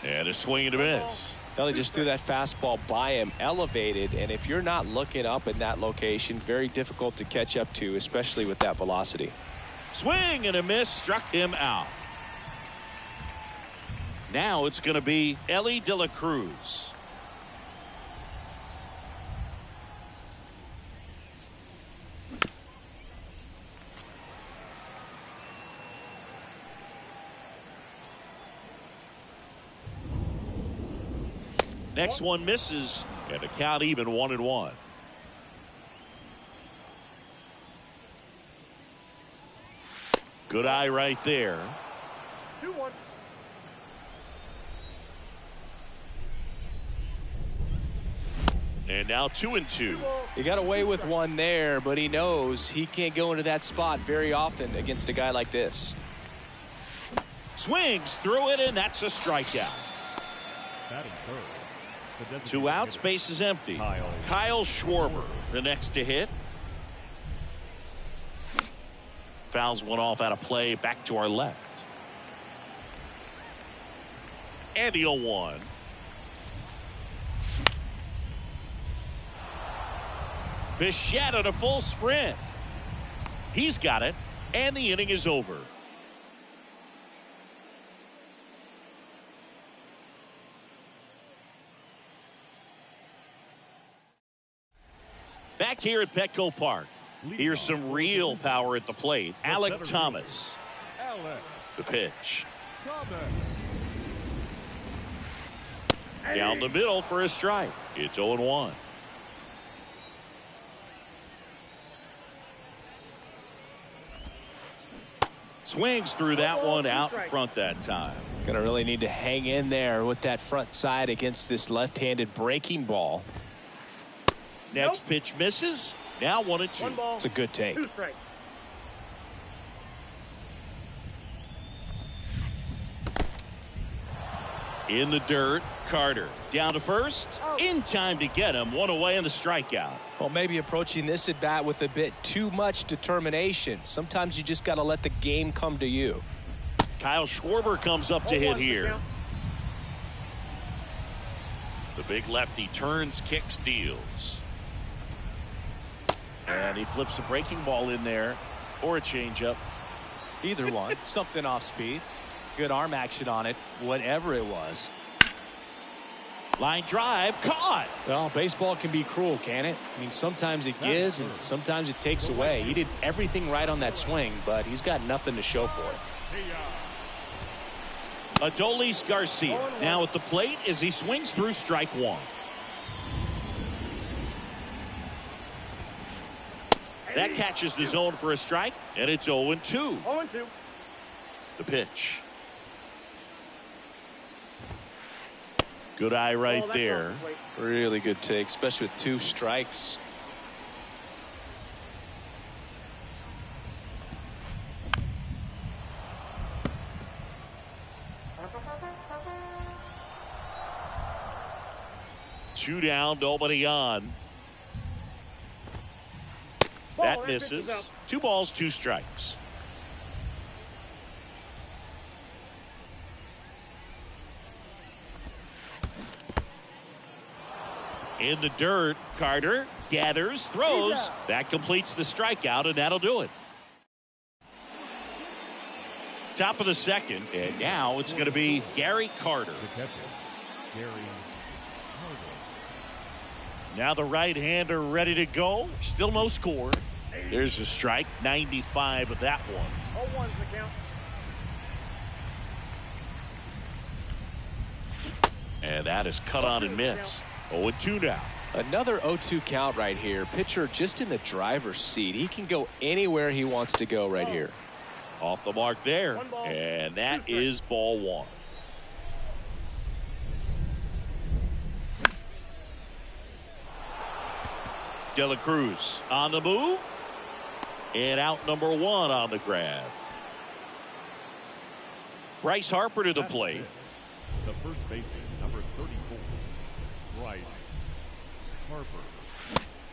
And a swing and a miss. Well, he just threw that fastball by him, elevated, and if you're not looking up in that location, very difficult to catch up to, especially with that velocity. Swing and a miss, struck him out. Now it's going to be Ellie De La Cruz. Next one misses, and the count even 1-1. Good eye right there. 2-1. And now 2-2. He got away with one there, but he knows he can't go into that spot very often against a guy like this. Swings through it, and that's a strikeout. Batting third. 2 outs, base is empty. Kyle Schwarber, the next to hit. Fouls one off out of play, back to our left. And the 0-1. Bichette on a full sprint. He's got it, and the inning is over. Back here at Petco Park, here's some real power at the plate. Alec Thomas. The pitch. Down the middle for a strike. It's 0-1. Swings through that one out in front that time. Gonna really need to hang in there with that front side against this left-handed breaking ball. Next pitch misses. Now 1-2. It's a good take. 2 strikes. In the dirt, Carter down to first. In time to get him. 1 away on the strikeout. Well, maybe approaching this at bat with a bit too much determination. Sometimes you just got to let the game come to you. Kyle Schwarber comes up to hit here. The big lefty turns, kicks, deals. And he flips a breaking ball in there or a changeup. Either one. Something off speed. Good arm action on it, whatever it was. Line drive, caught. Well, baseball can be cruel, can it? I mean, sometimes it gives and sometimes it takes away. He did everything right on that swing, but he's got nothing to show for it. Adolis Garcia now at the plate as he swings through strike 1. That catches the zone for a strike, and it's 0-2. 0-2. The pitch. Good eye right there. Really good take, especially with 2 strikes. Two down, nobody on. That misses. 2 balls, 2 strikes. In the dirt, Carter gathers, throws. That completes the strikeout, and that'll do it. Top of the second, and now it's going to be Gary Carter. Now the right-hander ready to go. Still no score. There's a strike, 95 of that one. 0-1's the count. And that is cut on and missed. 0-2 now. Another 0-2 count right here. Pitcher just in the driver's seat. He can go anywhere he wants to go right here. Off the mark there. And that is ball 1. De La Cruz on the move. And out number 1 on the grab. Bryce Harper to the plate. The first baseman, number 34, Bryce Harper.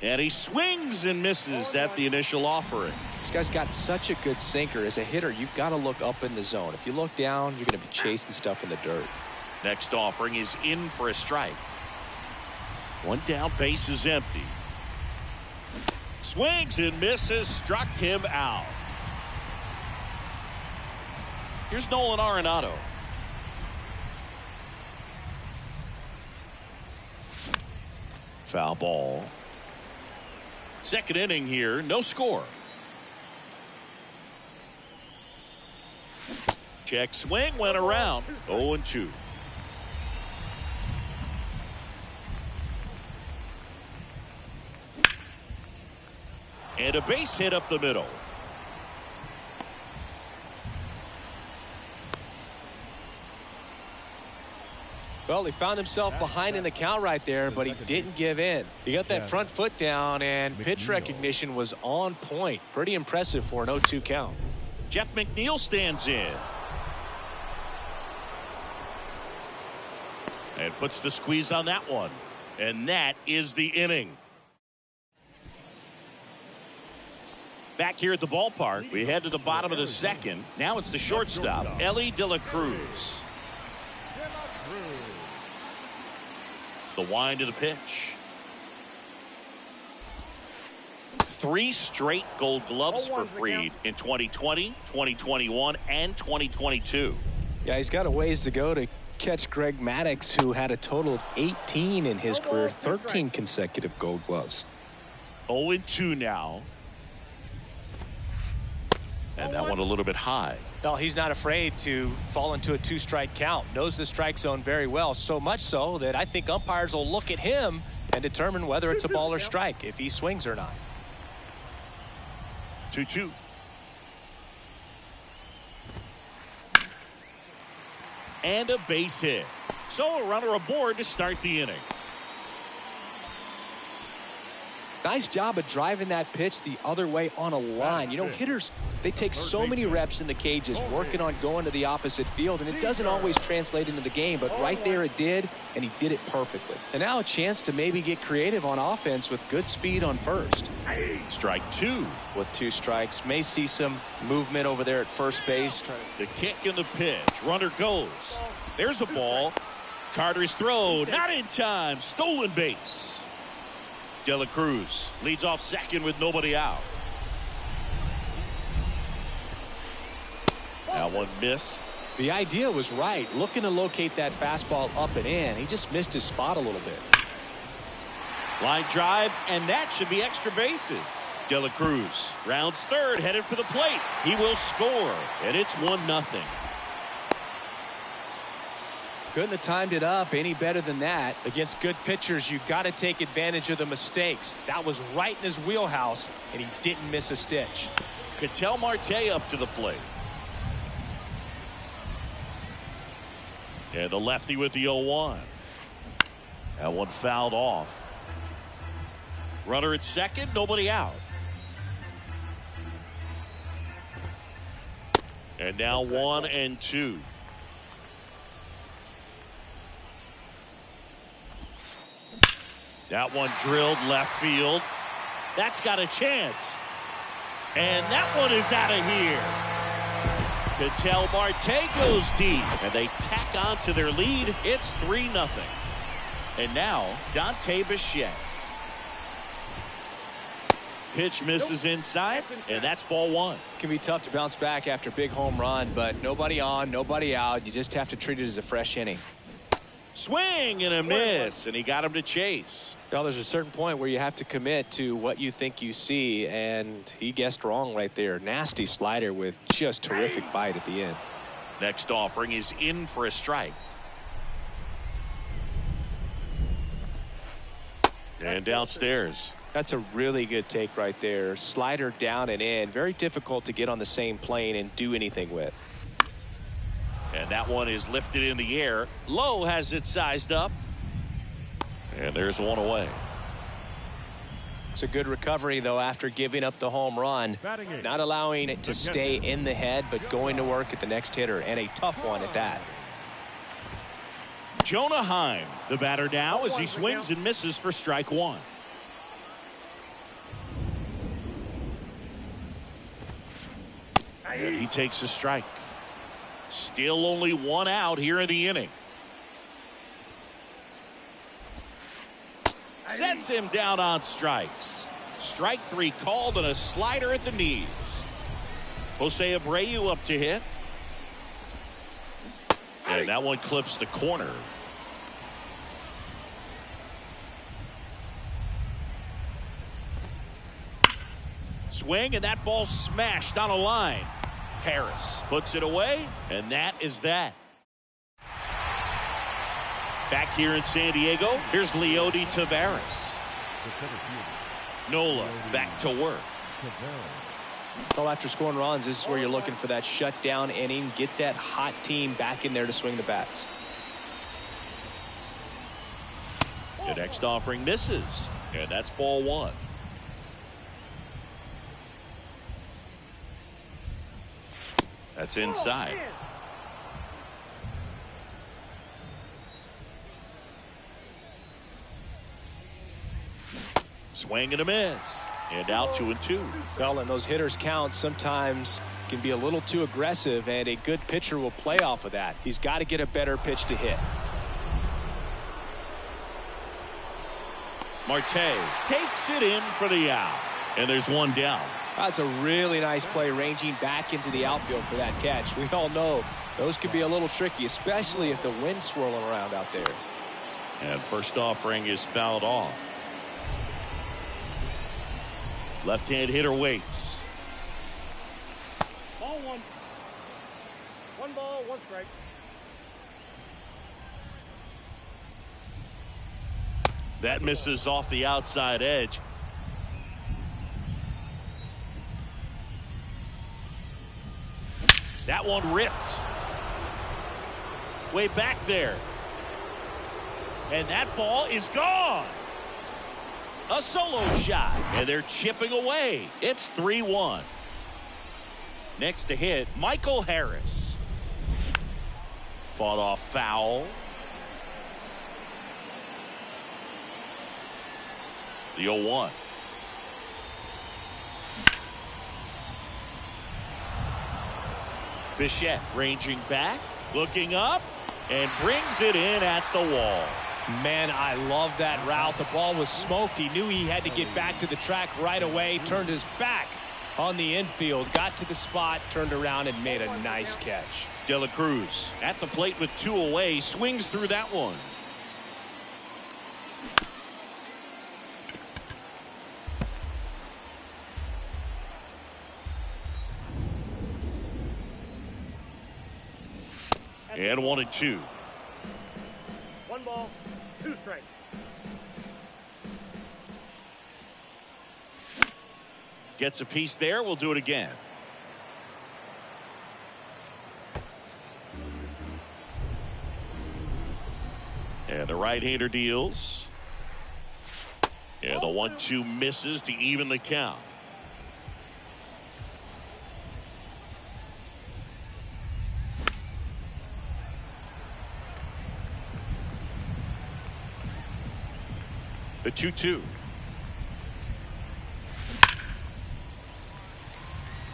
And he swings and misses at the initial offering. This guy's got such a good sinker. As a hitter, you've got to look up in the zone. If you look down, you're going to be chasing stuff in the dirt. Next offering is in for a strike. 1 down, base is empty. Swings and misses, struck him out. Here's Nolan Arenado. Foul ball. Second inning here, no score. Check swing, went around. 0-2. And a base hit up the middle. Well, he found himself behind in the count right there, but he didn't give in. He got that front foot down, and pitch recognition was on point. Pretty impressive for an 0-2 count. Jeff McNeil stands in. And puts the squeeze on that one. And that is the inning. Back here at the ballpark, we head to the bottom of the second. Now it's the shortstop, Elly De La Cruz. The wind of the pitch. 3 straight Gold Gloves for Fried in 2020, 2021, and 2022. Yeah, he's got a ways to go to catch Greg Maddux, who had a total of 18 in his career, 13 consecutive Gold Gloves. 0-2 now. And that one a little bit high. Well, he's not afraid to fall into a 2-strike count. Knows the strike zone very well, so much so that I think umpires will look at him and determine whether it's a ball or strike, if he swings or not. 2-2. And a base hit. So a runner aboard to start the inning. Nice job of driving that pitch the other way on a line. You know, hitters, they take so many reps in the cages working on going to the opposite field, and it doesn't always translate into the game, but right there it did, and he did it perfectly. And now a chance to maybe get creative on offense with good speed on first. Strike 2. With 2 strikes, may see some movement over there at first base. The kick and the pitch. Runner goes. There's a ball. Carter's throw, not in time. Stolen base. De La Cruz leads off second with nobody out. That one missed. The idea was right, looking to locate that fastball up and in. He just missed his spot a little bit. Line drive, and that should be extra bases. De La Cruz rounds third, headed for the plate. He will score, and it's 1-0. Couldn't have timed it up any better than that. Against good pitchers, you've got to take advantage of the mistakes. That was right in his wheelhouse, and he didn't miss a stitch. Ketel Marte up to the plate. And the lefty with the 0-1. That one fouled off. Runner at second, nobody out. And now 1-2. That one drilled left field. That's got a chance. And that one is out of here. Ketel Marte goes deep. And they tack on to their lead. It's 3-0. And now Dante Bichette. Pitch misses inside, and that's ball 1. It can be tough to bounce back after a big home run, but nobody on, nobody out. You just have to treat it as a fresh inning. Swing and a miss, and he got him to chase. Well, there's a certain point where you have to commit to what you think you see, and he guessed wrong right there. Nasty slider with just terrific bite at the end. Next offering is in for a strike. And downstairs. That's a really good take right there. Slider down and in. Very difficult to get on the same plane and do anything with. And that one is lifted in the air. Lowe has it sized up. And there's one away. It's a good recovery, though, after giving up the home run. Not allowing it to stay in the head, but going to work at the next hitter. And a tough one at that. Jonah Heim, the batter now, as he swings and misses for strike 1. And he takes a strike. Still only 1 out here in the inning. Sets him down on strikes. Strike 3 called and a slider at the knees. Jose Abreu up to hit. And that one clips the corner. Swing, and that ball smashed on a line. Harris puts it away, and that is that. Back here in San Diego, here's Leody Taveras. Nola back to work. Well, after scoring runs, this is where you're looking for that shutdown inning. Get that hot team back in there to swing the bats. The next offering misses, and that's ball 1. That's inside. Swing and a miss. And out 2-2. Well, and those hitters count sometimes can be a little too aggressive, and a good pitcher will play off of that. He's got to get a better pitch to hit. Marte takes it in for the out. And there's one down. That's a really nice play, ranging back into the outfield for that catch. We all know those could be a little tricky, especially if the wind's swirling around out there. And first offering is fouled off. Left-hand hitter waits. Ball one. One ball, one strike. That misses off the outside edge. That one ripped. Way back there. And that ball is gone. A solo shot. And they're chipping away. It's 3-1. Next to hit, Michael Harris. Fought off foul. The 0-1. Bichette ranging back, looking up, and brings it in at the wall. Man, I love that route. The ball was smoked. He knew he had to get back to the track right away. Turned his back on the infield, got to the spot, turned around, and made a nice catch. De La Cruz at the plate with 2 away, swings through that one. And 1-2. One ball, two strikes. Gets a piece there. We'll do it again. And the right-hander deals. And the 1-2 misses to even the count. The 2-2.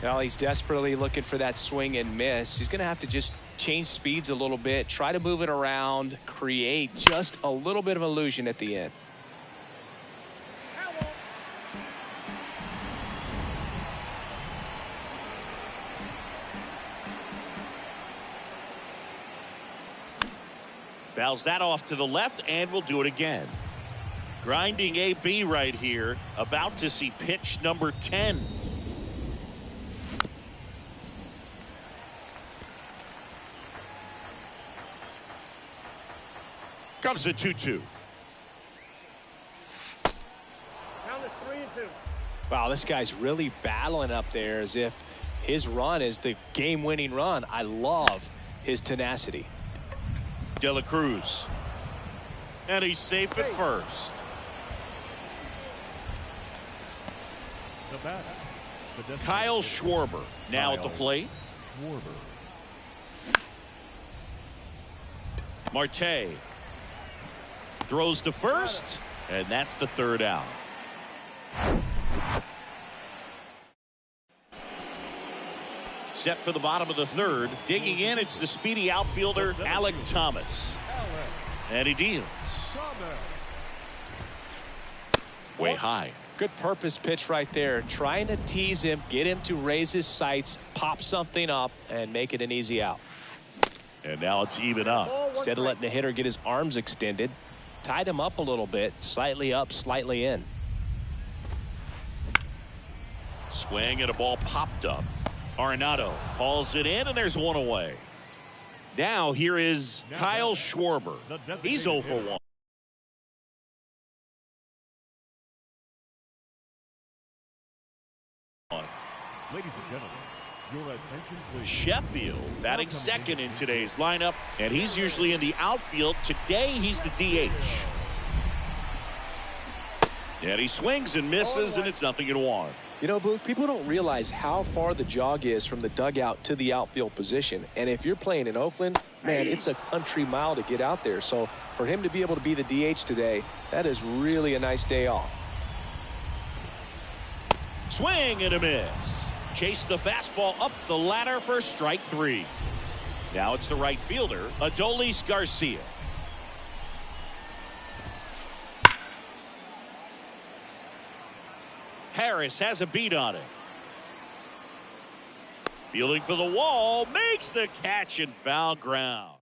Well, he's desperately looking for that swing and miss. He's going to have to just change speeds a little bit, try to move it around, create just a little bit of illusion at the end. Fouls that off to the left, and we'll do it again. Grinding AB right here, about to see pitch number 10. Comes the 2-2. Count is 3-2. Wow, this guy's really battling up there as if his run is the game-winning run. I love his tenacity. De La Cruz. And he's safe at first. The batter, the Kyle Schwarber now at the plate. Schwarber. Marte throws to first, and that's the third out. Set for the bottom of the third. Digging in, it's the speedy outfielder Alec Thomas. And he deals. Way high. Good purpose pitch right there. Trying to tease him, get him to raise his sights, pop something up, and make it an easy out. And now it's even up. Instead of letting the hitter get his arms extended, tied him up a little bit, slightly up, slightly in. Swing and a ball popped up. Arenado hauls it in, and there's one away. Now here is Kyle Schwarber. He's 0 for 1. Ladies and gentlemen, your attention please. Sheffield batting second in today's lineup, and he's usually in the outfield. Today he's the DH. And he swings and misses, and it's 0-1. You know, Boog, people don't realize how far the jog is from the dugout to the outfield position. And if you're playing in Oakland, man, it's a country mile to get out there. So for him to be able to be the DH today, that is really a nice day off. Swing and a miss. Chase the fastball up the ladder for strike 3. Now it's the right fielder, Adolis Garcia. Harris has a beat on it. Fielding for the wall, makes the catch and foul ground.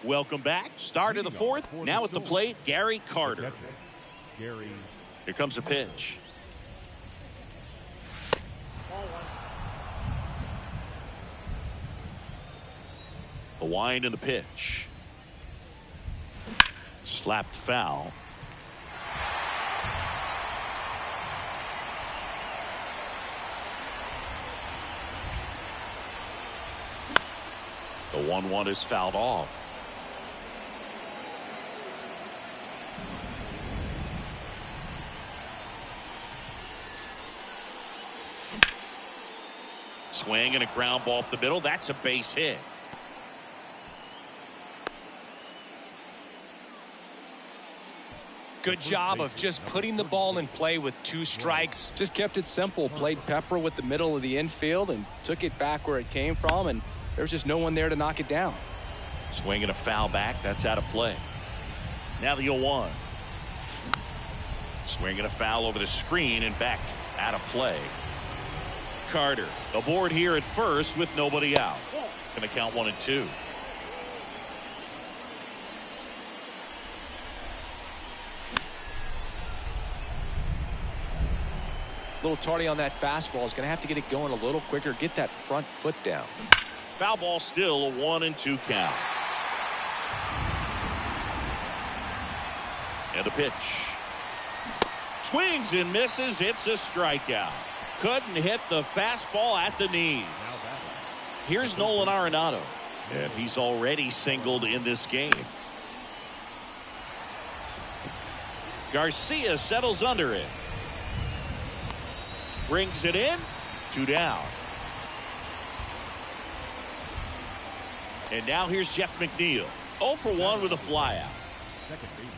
Welcome back. Start of the fourth. Now at the plate, Gary Carter. Gary Here comes a pitch. Ball one. The wind and the pitch. Slapped foul. The 1-1 is fouled off. Swing and a ground ball up the middle. That's a base hit. Good job of just putting the ball in play with 2 strikes. Just kept it simple. Played pepper with the middle of the infield and took it back where it came from, and there was just no one there to knock it down. Swing and a foul back. That's out of play. Now the 0-1. Swing and a foul over the screen and back out of play. Carter aboard here at first with nobody out. Going to count 1 and 2. A little tardy on that fastball. Is going to have to get it going a little quicker. Get that front foot down. Foul ball, still a 1 and 2 count. And a pitch. Swings and misses. It's a strikeout. Couldn't hit the fastball at the knees. Here's Nolan Arenado, and he's already singled in this game. Garcia settles under it. Brings it in. 2 down. And now here's Jeff McNeil. 0 for 1 with a flyout. Second baseman,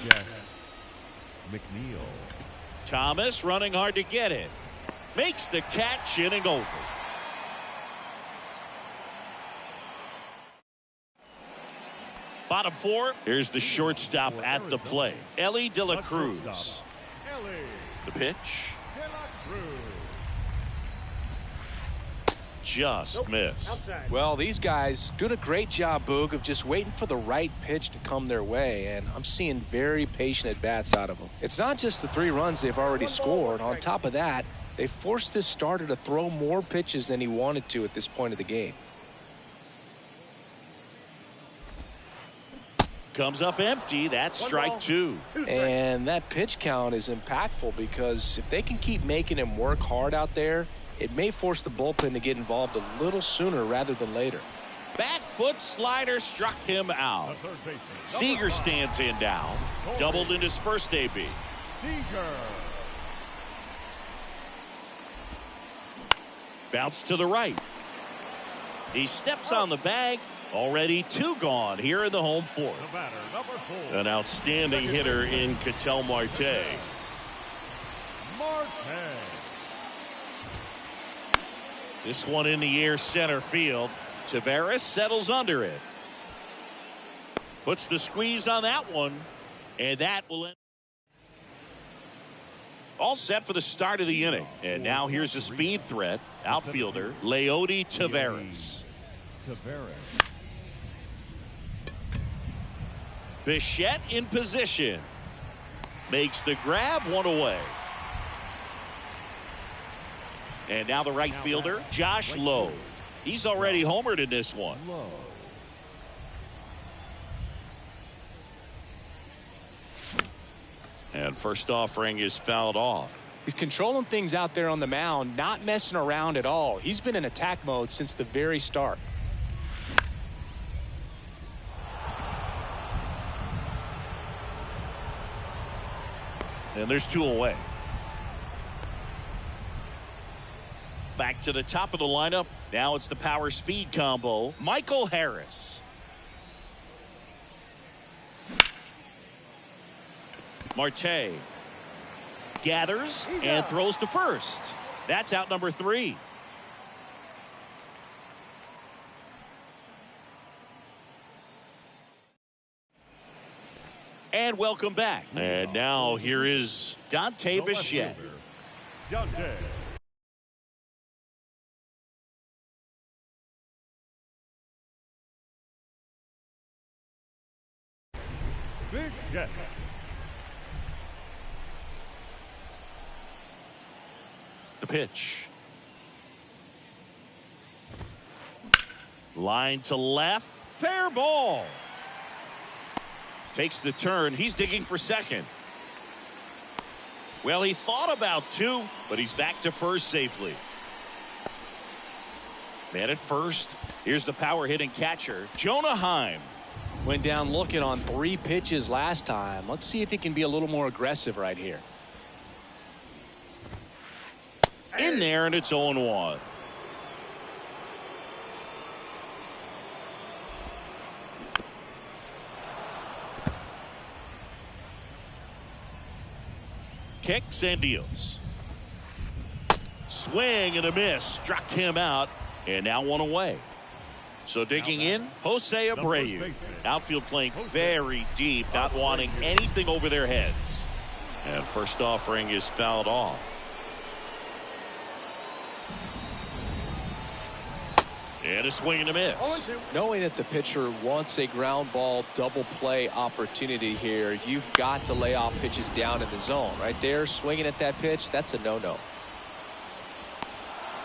Jeff McNeil. Thomas running hard to get it. Makes the catch, inning over. Bottom 4. Here's the shortstop at the plate. Ellie De La Cruz. The pitch. Just missed. Outside. Well, these guys doing a great job, Boog, of just waiting for the right pitch to come their way, and I'm seeing very patient at-bats out of them. It's not just the 3 runs they've already scored. On top of that, they forced this starter to throw more pitches than he wanted to at this point of the game. Comes up empty. That's strike 2. And that pitch count is impactful because if they can keep making him work hard out there, it may force the bullpen to get involved a little sooner rather than later. Back foot slider struck him out. Seager stands in now. Doubled in his first AB. Bounce to the right. He steps on the bag. Already 2 gone here in the home 4th. An outstanding hitter in Ketel Marte. This one in the air center field. Tavares settles under it. Puts the squeeze on that one. And that will end. All set for the start of the inning. And now here's a speed threat. Outfielder Leody Tavares. Bichette in position. Makes the grab, 1 away. And now the right fielder, Josh Lowe. He's already homered in this one. And first offering is fouled off. He's controlling things out there on the mound, not messing around at all. He's been in attack mode since the very start. And there's 2 away. Back to the top of the lineup. Now it's the power speed combo. Michael Harris. Marte gathers and throws to first. That's out number 3. And welcome back. And now here is Dante Bichette. The pitch. Line to left. Fair ball. Takes the turn. He's digging for second. Well, he thought about two, but he's back to first safely. Man at first. Here's the power hitting catcher, Jonah Heim. Went down looking on 3 pitches last time. Let's see if he can be a little more aggressive right here. In there, and it's 0-1. Kicks and deals. Swing and a miss. Struck him out, and now 1 away. So digging in, Jose Abreu. Outfield playing very deep, not wanting anything over their heads. And first offering is fouled off. And a swing and a miss. Knowing that the pitcher wants a ground ball double play opportunity here, you've got to lay off pitches down in the zone. Right there, swinging at that pitch, that's a no-no.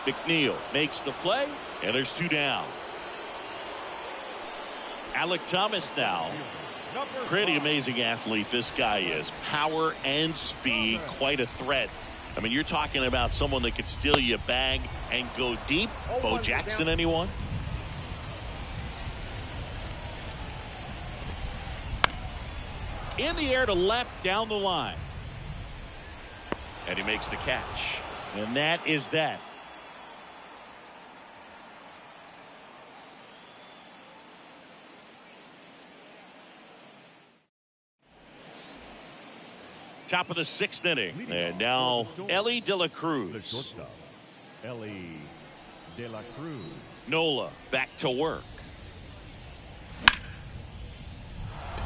McNeil makes the play, and there's 2 down. Alec Thomas now. Pretty amazing athlete this guy is. Power and speed, quite a threat. I mean, you're talking about someone that could steal you a bag and go deep. Bo Jackson, anyone? In the air to left, down the line. And he makes the catch. And that is that. Top of the 6th inning. And now Ellie De La The Cruz. shortstop, Ellie De La Cruz. Nola back to work.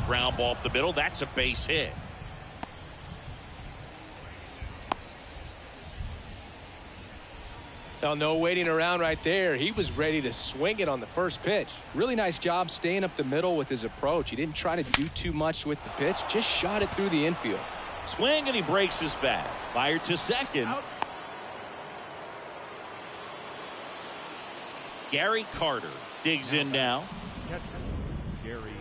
Ground ball up the middle. That's a base hit. Now, no waiting around right there. He was ready to swing it on the first pitch. Really nice job staying up the middle with his approach. He didn't try to do too much with the pitch. Just shot it through the infield. Swing, and he breaks his bat. Fired to second. Out. Gary Carter digs in now. Catcher, Gary Carter.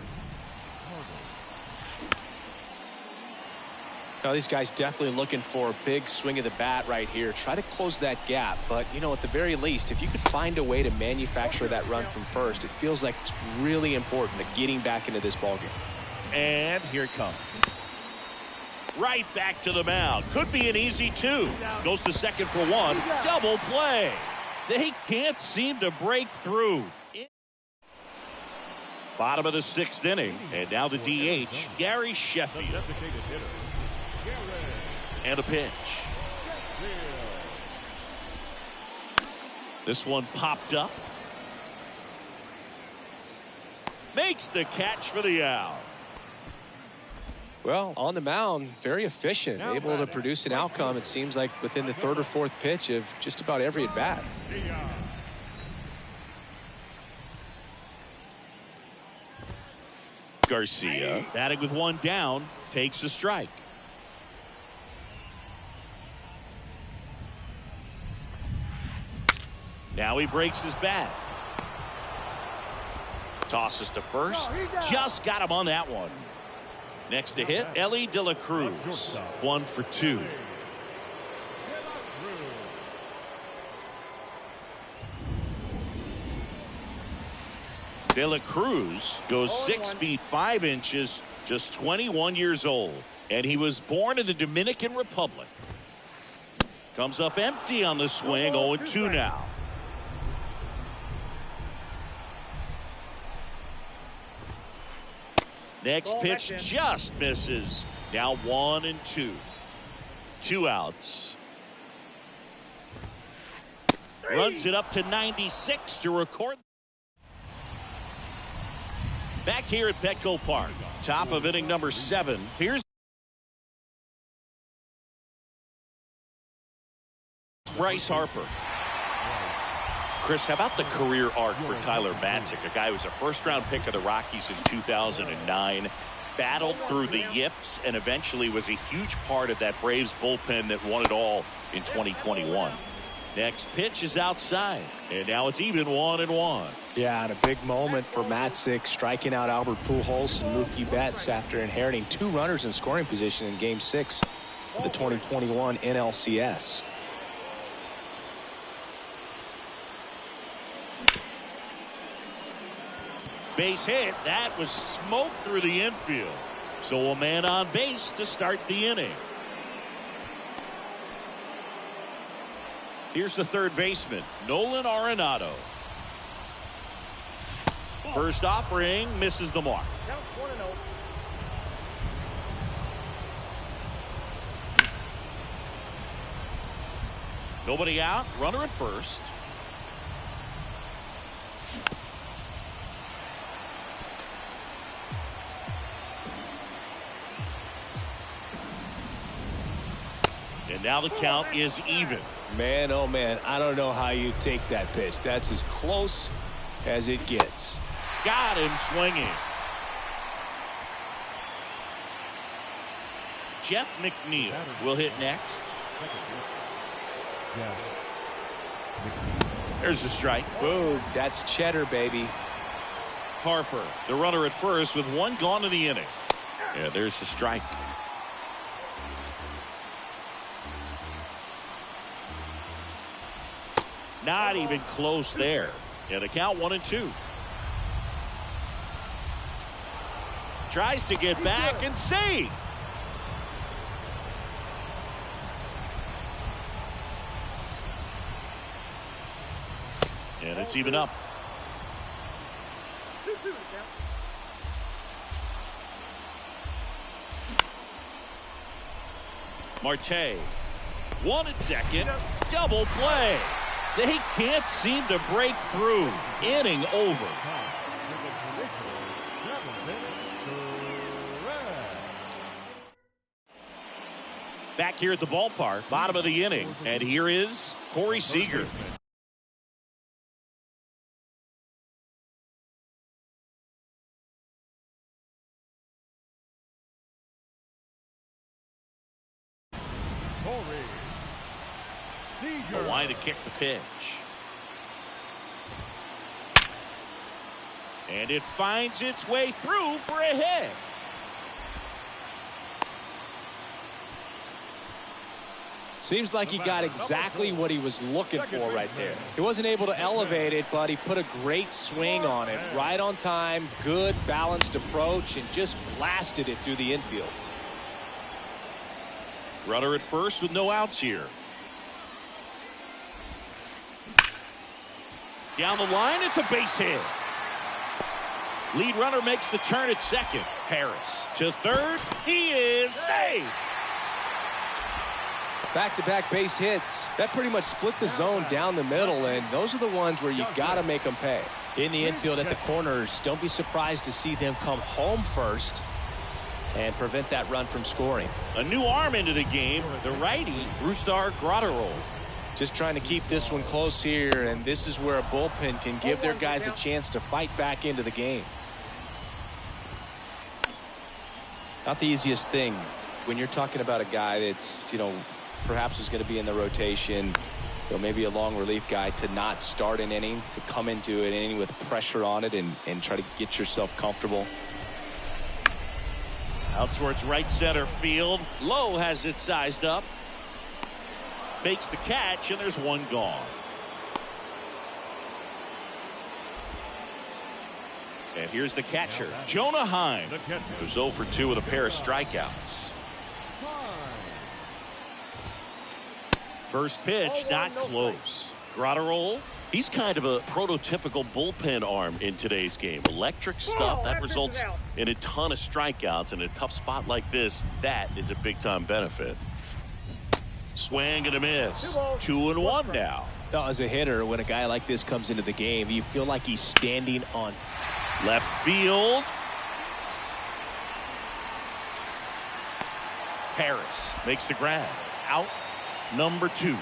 Now, these guys definitely looking for a big swing of the bat right here. Try to close that gap. But, you know, at the very least, if you could find a way to manufacture that run from first, it feels like it's really important to getting back into this ballgame. And here it comes. Right back to the mound. Could be an easy 2. Goes to second for 1. Double play. They can't seem to break through. Bottom of the 6th inning. And now the DH, Gary Sheffield. Designated hitter, And a pitch. This one popped up. Makes the catch for the out. Well, on the mound, very efficient, able to produce an outcome, it seems like, within the 3rd or 4th pitch of just about every at-bat. Garcia, batting with 1 down, takes a strike. Now he breaks his bat. Tosses to first. Just got him on that one. Next to hit, Ellie De La Cruz. 1 for 2. De La Cruz goes 6 feet 5 inches, just 21 years old. And he was born in the Dominican Republic. Comes up empty on the swing, 0-2 now. Next pitch just misses. Now 1-2. 2 outs. Runs it up to 96 to record. Back here at Petco Park. Top of inning number 7. Here's Bryce Harper. Chris, how about the career arc for Tyler Matzik, a guy who was a first-round pick of the Rockies in 2009, battled through the yips, and eventually was a huge part of that Braves bullpen that won it all in 2021. Next pitch is outside, and now it's even 1-1. Yeah, and a big moment for Matzek, striking out Albert Pujols and Mookie Betts after inheriting 2 runners in scoring position in Game 6 of the 2021 NLCS. Base hit. That was smoked through the infield. So a man on base to start the inning. Here's the third baseman, Nolan Arenado. First offering misses the mark. Count 1-0. Nobody out. Runner at first. And now the count is even. Man, oh man, I don't know how you take that pitch. That's as close as it gets. Got him swinging. Jeff McNeil will hit next. There's the strike. Boom, that's cheddar, baby. Harper, the runner at first with 1 gone in the inning. Yeah, there's the strike. Not even close there. And the count 1-2. Tries to get back and save. And it's even up. 2-2 count. Marte, 1 at second. Double play. They can't seem to break through. Inning over. Back here at the ballpark, bottom of the inning. And here is Corey Seager. The line to kick the pitch. And it finds its way through for a hit. Seems like he got exactly what he was looking for right there. He wasn't able to elevate it, but he put a great swing on it. Right on time, good balanced approach, and just blasted it through the infield. Runner at first with no outs here. Down the line, it's a base hit. Lead runner makes the turn at second. Harris to third. He is safe. Back-to-back base hits. That pretty much split the zone down the middle, and those are the ones where you got to make them pay. In the infield at the corners, don't be surprised to see them come home first and prevent that run from scoring. A new arm into the game, the righty, Brusdar Graterol. Just trying to keep this one close here, and this is where a bullpen can give their guys a chance to fight back into the game. Not the easiest thing when you're talking about a guy that's, perhaps is going to be in the rotation, maybe a long relief guy, to not start an inning, to come into an inning with pressure on it and try to get yourself comfortable. Out towards right center field. Lowe has it sized up. Makes the catch, and there's 1 gone. And here's the catcher, Jonah Heim, who's 0 for 2 with a pair of strikeouts. First pitch, not close. Graterol, he's kind of a prototypical bullpen arm in today's game. Electric stuff that results in a ton of strikeouts. In a tough spot like this, that is a big-time benefit. Swing and a miss. 2-1 now. Now, as a hitter, when a guy like this comes into the game, you feel like he's standing on left field. Harris makes the grab. Out number 2.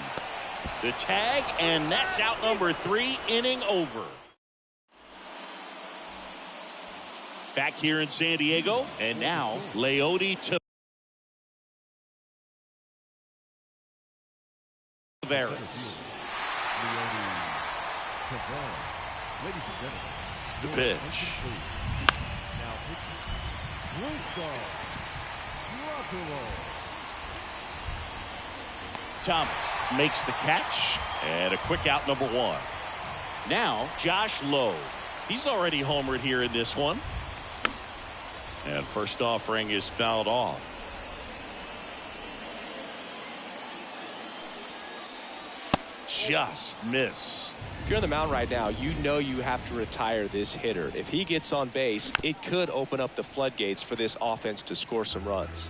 The tag, and that's out number 3. Inning over. Back here in San Diego, and now Leody Taveras. Ladies and gentlemen, The your pitch. attention, please. Now pitching. Point guard. Rock'n'roll. Thomas makes the catch, and a quick out, number one. Now, Josh Lowe. He's already homered here in this one. And first offering is fouled off. Just missed. If you're on the mound right now, you know you have to retire this hitter. If he gets on base, it could open up the floodgates for this offense to score some runs.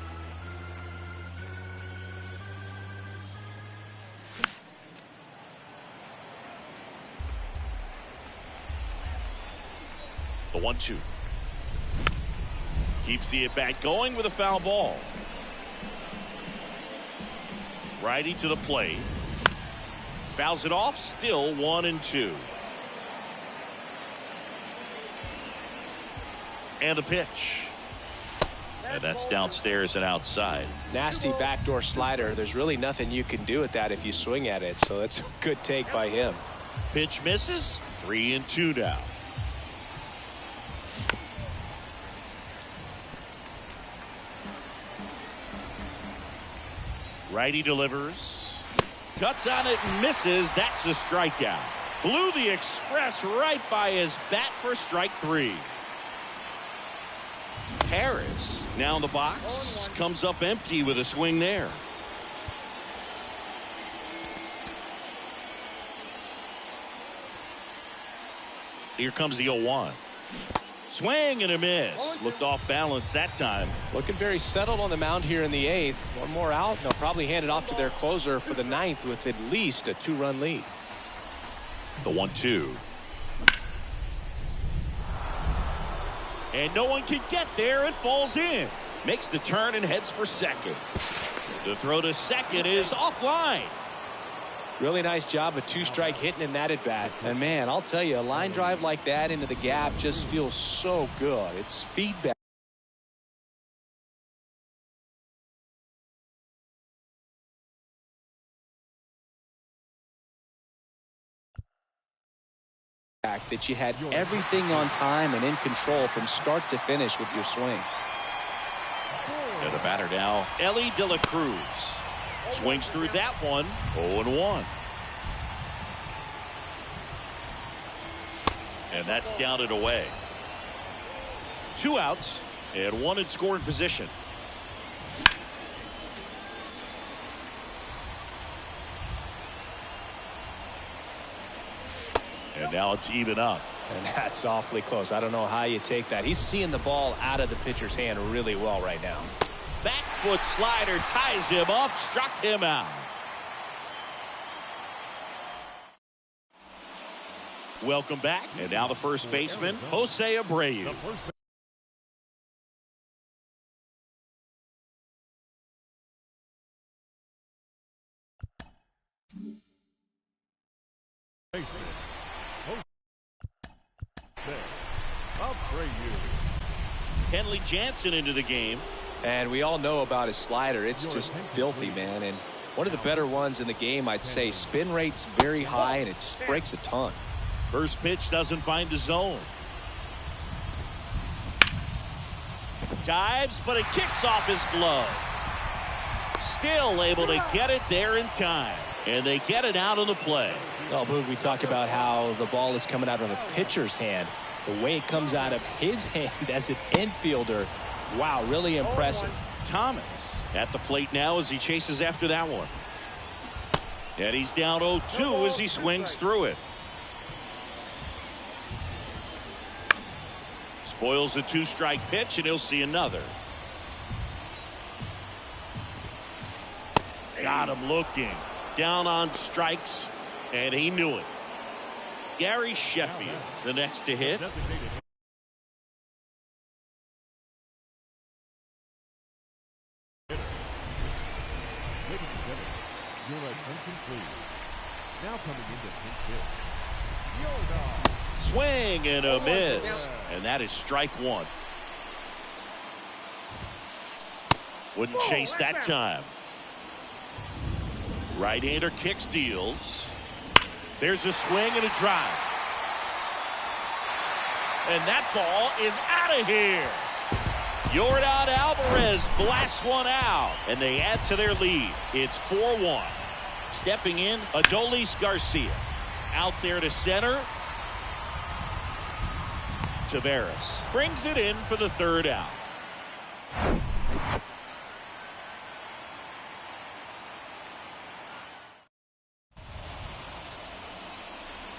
The 1-2. Keeps the at-bat going with a foul ball. Righty to the plate. Fouls it off, still 1-2. And the pitch. And that's downstairs and outside. Nasty backdoor slider. There's really nothing you can do with that if you swing at it. So that's a good take by him. Pitch misses. 3-2 now. Righty delivers. Cuts on it and misses. That's a strikeout. Blew the express right by his bat for strike three. Harris now in the box. Comes up empty with a swing there. Here comes the 0-1. Swing and a miss. Looked off balance that time. Looking very settled on the mound here in the 8th. One more out. They'll probably hand it off to their closer for the 9th with at least a 2-run lead. The 1-2. And no one can get there. It falls in. Makes the turn and heads for second. The throw to second is offline. Really nice job of 2-strike hitting in that at bat. And man, I'll tell you, a line drive like that into the gap just feels so good. It's feedback. That you had everything on time and in control from start to finish with your swing. And the batter now, Ellie De La Cruz. Swings through that one. 0-1. And that's down and away. 2 outs and 1 in scoring position. And now it's even up. And that's awfully close. I don't know how you take that. He's seeing the ball out of the pitcher's hand really well right now. Back foot slider ties him up, struck him out. Welcome back. And now the first baseman, Jose Abreu. Kenley Jansen into the game. And we all know about his slider. It's just filthy, man. And one of the better ones in the game, I'd say. Spin rate's very high, and it just breaks a ton. First pitch doesn't find the zone. Dives, but it kicks off his glove. Still able to get it there in time. And they get it out of the play. Well, Boog, we talk about how the ball is coming out of the pitcher's hand. The way it comes out of his hand as an infielder, wow, really impressive. Thomas at the plate now as he chases after that one. And he's down 0-2 as he swings through it. Spoils the 2-strike pitch, and he'll see another. Got him looking. Down on strikes, and he knew it. Gary Sheffield, the next to hit. Your attention, please. Now coming into pinch hit. Swing and a miss. And that is strike one. Wouldn't chase that time. Right-hander kick steals. There's a swing and a drive. And that ball is out of here. Yordan Alvarez blasts one out, and they add to their lead. It's 4-1. Stepping in, Adolis Garcia. Out there to center. Taveras brings it in for the third out.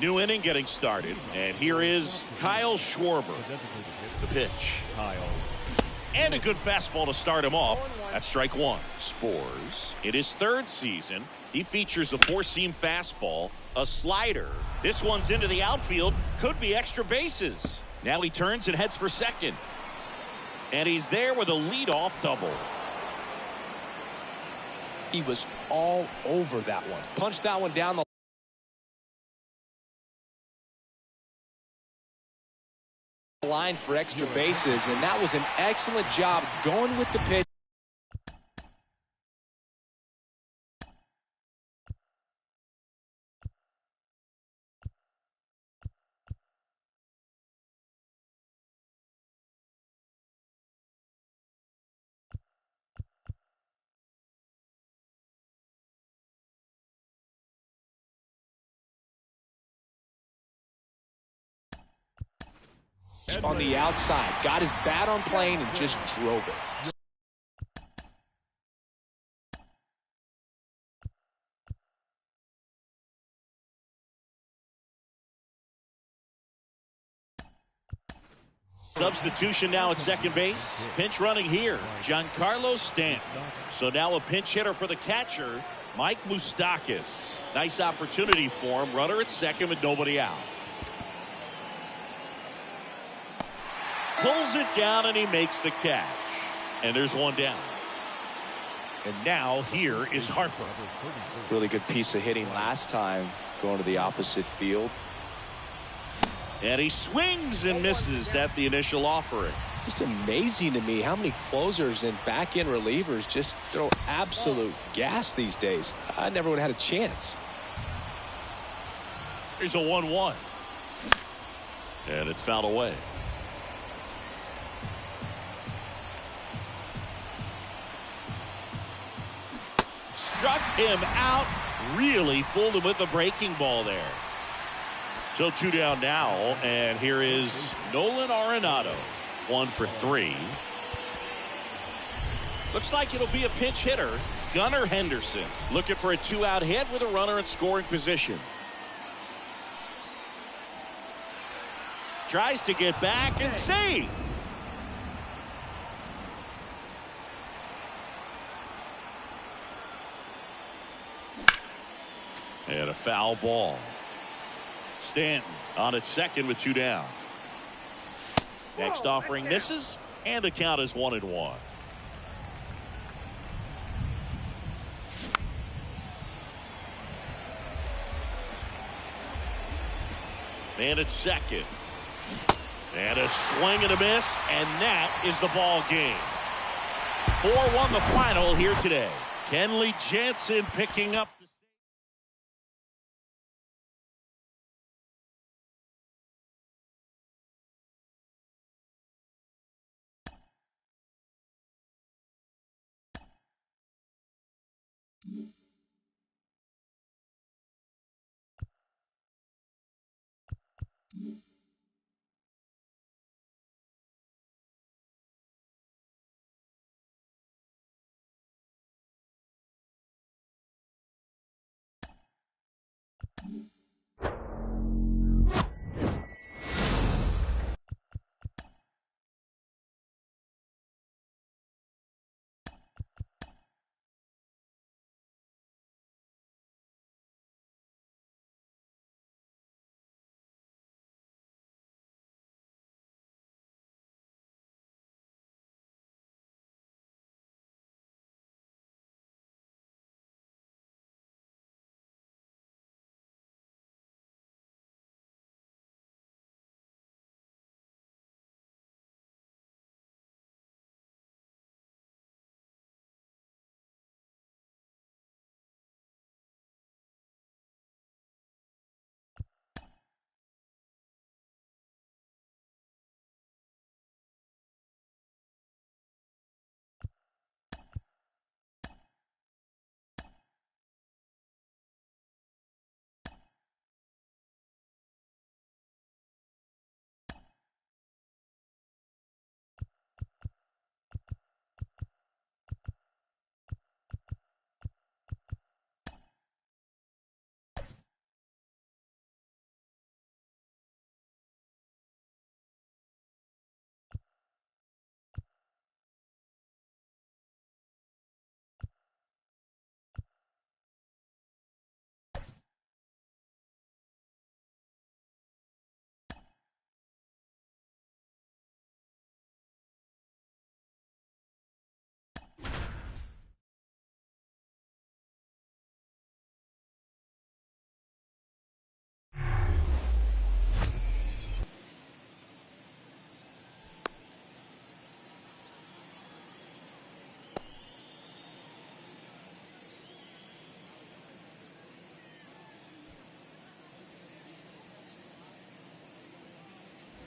New inning getting started, and here is Kyle Schwarber. The pitch. And a good fastball to start him off. That's strike one. Spores. In his third season, he features a four-seam fastball, a slider. This one's into the outfield. Could be extra bases. Now he turns and heads for second. And he's there with a leadoff double. He was all over that one. Punched that one down the line for extra bases, and that was an excellent job going with the pitch. On the outside, got his bat on plane and just drove it. Substitution now at second base. Pinch running here, Giancarlo Stanton. So now a pinch hitter for the catcher, Mike Moustakas. Nice opportunity for him. Runner at second with nobody out. Pulls it down and he makes the catch. And there's one down. And now here is Harper. Really good piece of hitting last time, going to the opposite field. And he swings and misses at the initial offering. Just amazing to me how many closers and back-end relievers just throw absolute gas these days. I never would have had a chance. Here's a 1-1. And it's fouled away. Struck him out. Really fooled him with the breaking ball there. So two down now, and here is Nolan Arenado. 1 for 3. Looks like it'll be a pinch hitter. Gunnar Henderson looking for a 2-out hit with a runner in scoring position. Tries to get back and save. And a foul ball. Stanton on at second with 2 down. Next offering misses, and the count is 1-1. Man at second. And a swing and a miss, and that is the ball game. 4-1 the final here today. Kenley Jansen picking up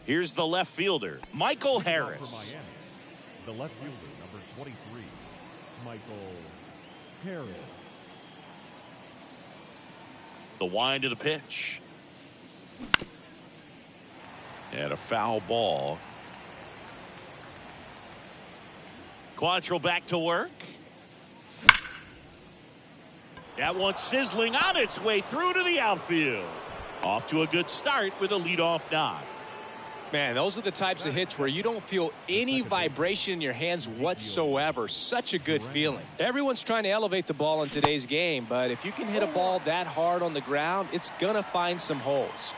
Here's the left fielder, Michael For Harris. Miami, the left fielder, number 23, Michael Harris. The wind of the pitch. And a foul ball. Quantrill back to work. That one sizzling on its way through to the outfield. Off to a good start with a leadoff knock. Man, those are the types of hits where you don't feel any vibration in your hands whatsoever. Such a good feeling. Everyone's trying to elevate the ball in today's game, but if you can hit a ball that hard on the ground, it's going to find some holes.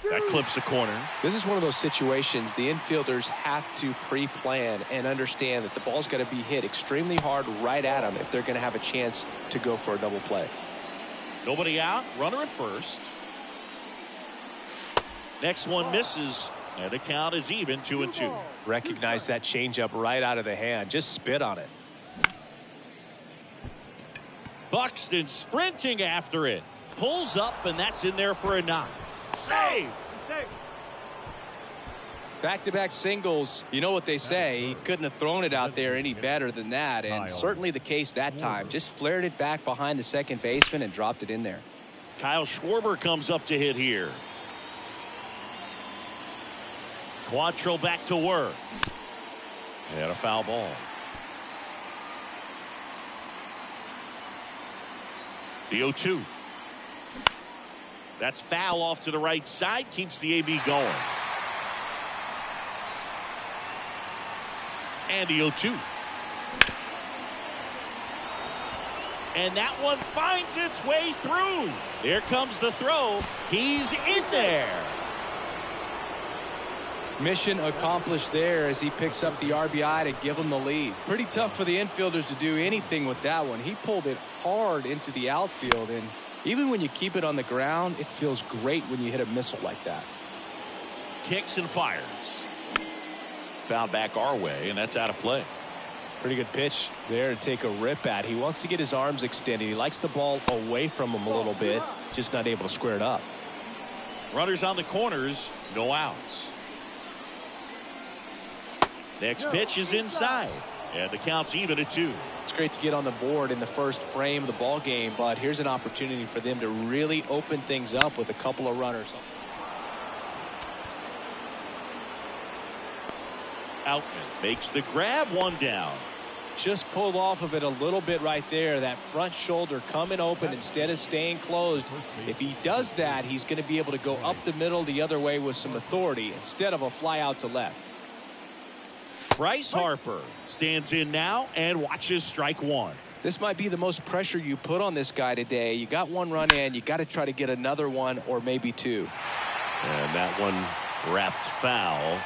That clips the corner. This is one of those situations the infielders have to pre-plan and understand that the ball's got to be hit extremely hard right at them if they're going to have a chance to go for a double play. Nobody out. Runner at first. Next one misses. And the count is even, 2-2. Recognize that changeup right out of the hand. Just spit on it. Buxton sprinting after it. Pulls up, and that's in there for a knock. Save! Safe. Back-to-back singles. You know what they say. He couldn't have thrown it out there any better than that. And certainly the case that time. Just flared it back behind the second baseman and dropped it in there. Kyle Schwarber comes up to hit here. Quantrill back to work. And a foul ball. The 0-2. That's foul off to the right side. Keeps the AB going. And the 0-2. And that one finds its way through. There comes the throw. He's in there. Mission accomplished there as he picks up the RBI to give him the lead. Pretty tough for the infielders to do anything with that one. He pulled it hard into the outfield, and even when you keep it on the ground, it feels great when you hit a missile like that. Kicks and fires. Foul back our way, and that's out of play. Pretty good pitch there to take a rip at. He wants to get his arms extended. He likes the ball away from him a little bit, just not able to square it up. Runners on the corners, no outs. Next pitch is inside, and the count's even at 2. It's great to get on the board in the first frame of the ball game, but here's an opportunity for them to really open things up with a couple of runners. Outman makes the grab, one down. Just pulled off of it a little bit right there. That front shoulder coming open instead of staying closed. If he does that, he's going to be able to go up the middle the other way with some authority instead of a fly out to left. Bryce Harper stands in now and watches strike one. This might be the most pressure you put on this guy today. You got one run in, you got to try to get another one or maybe two. And that one wrapped foul.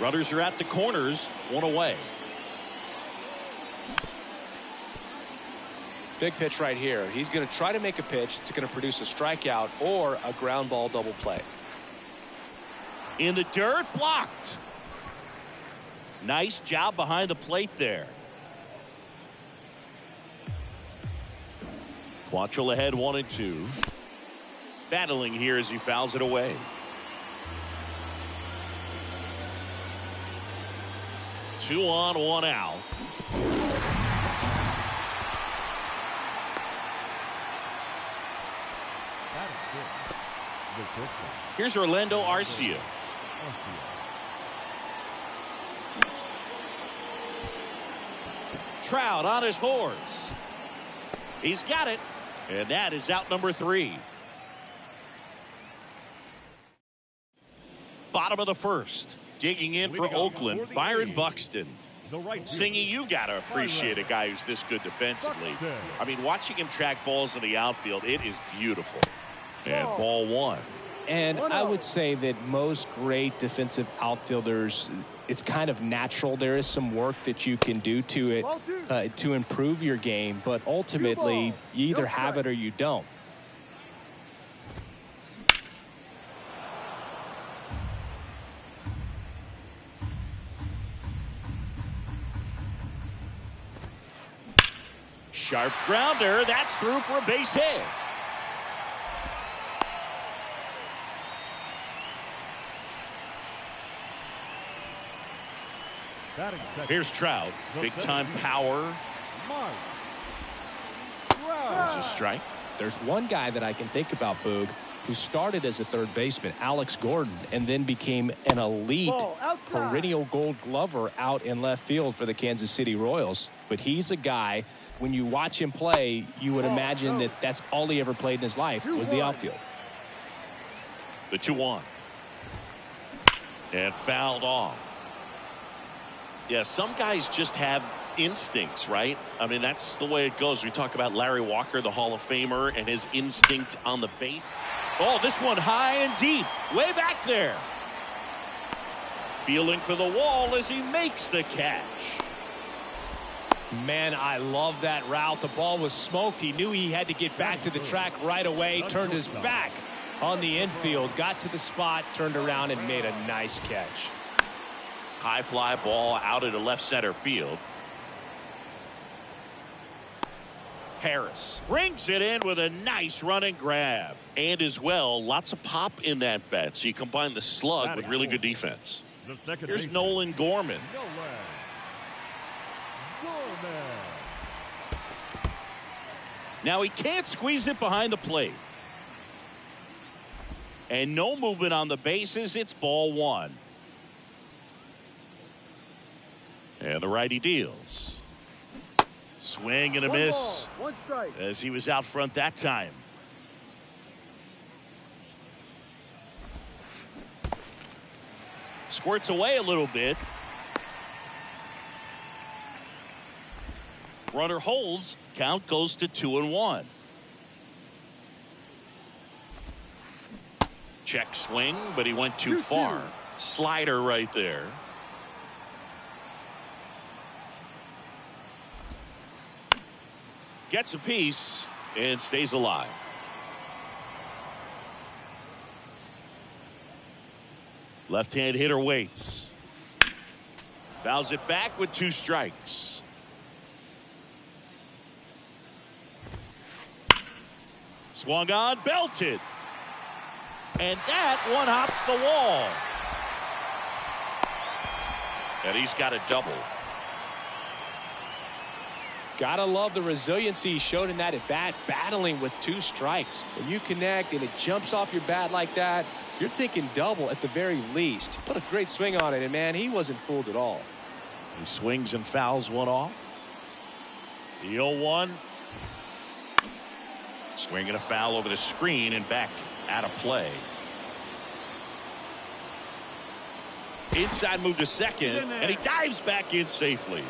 Runners are at the corners, one away. Big pitch right here. He's going to try to make a pitch that's going to produce a strikeout or a ground ball double play. In the dirt, blocked. Nice job behind the plate there. Quantrill ahead 1-2. Battling here as he fouls it away. Two on, one out. Here's Orlando Arcia. Trout on his horse. He's got it. And that is out number 3. Bottom of the first. Digging in for Oakland, Byron Buxton. Singy, you got to appreciate a guy who's this good defensively. I mean, watching him track balls in the outfield, it is beautiful. And ball one. And I would say that most great defensive outfielders, it's kind of natural. There is some work that you can do to it to improve your game, but ultimately you either have it or you don't. Sharp grounder. That's through for a base hit. Here's Trout. Big time power. There's a strike. There's one guy that I can think about, Boog, who started as a third baseman, Alex Gordon, and then became an elite perennial Gold Glover out in left field for the Kansas City Royals. But he's a guy, when you watch him play, you would imagine that that's all he ever played in his life was the outfield. The 2-1. And fouled off. Yeah, some guys just have instincts, right? I mean, that's the way it goes. We talk about Larry Walker, the Hall of Famer, and his instinct on the base. Oh, this one high and deep, way back there. Feeling for the wall as he makes the catch. Man, I love that route. The ball was smoked. He knew he had to get back to the track right away. Turned his back on the infield, got to the spot, turned around, and made a nice catch. High fly ball out into left center field. Harris brings it in with a nice running grab. And as well, lots of pop in that bet. So you combine the slug with really good defense. Here's Nolan Gorman. Now he can't squeeze it behind the plate. And no movement on the bases. It's ball one. And the righty deals. Swing and a miss. One strike. As he was out front that time. Squirts away a little bit. Runner holds. Count goes to 2-1. Check swing, but he went too far. Slider right there. Gets a piece and stays alive. Left-hand hitter waits. Fouls it back with 2 strikes. Swung on, belted. And that one hops the wall. And he's got a double. Gotta love the resiliency he showed in that at bat, battling with 2 strikes. When you connect and it jumps off your bat like that, you're thinking double at the very least. Put a great swing on it, and man, he wasn't fooled at all. He swings and fouls one off. The 0-1. Swing and a foul over the screen and back out of play. Inside move to second, and he dives back in safely.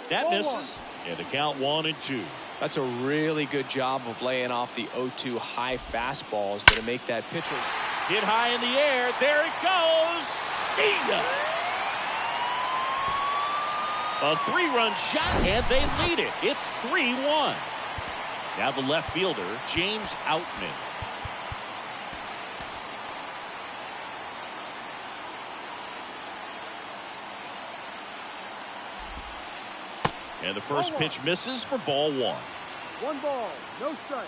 That misses. And the count 1-2. That's a really good job of laying off the 0-2 high fastball. Is going to make that pitcher hit high in the air. There it goes. See ya. A 3-run shot, and they lead it. It's 3-1. Now the left fielder, James Outman. And the first pitch misses for ball 1. 1 ball, no strike.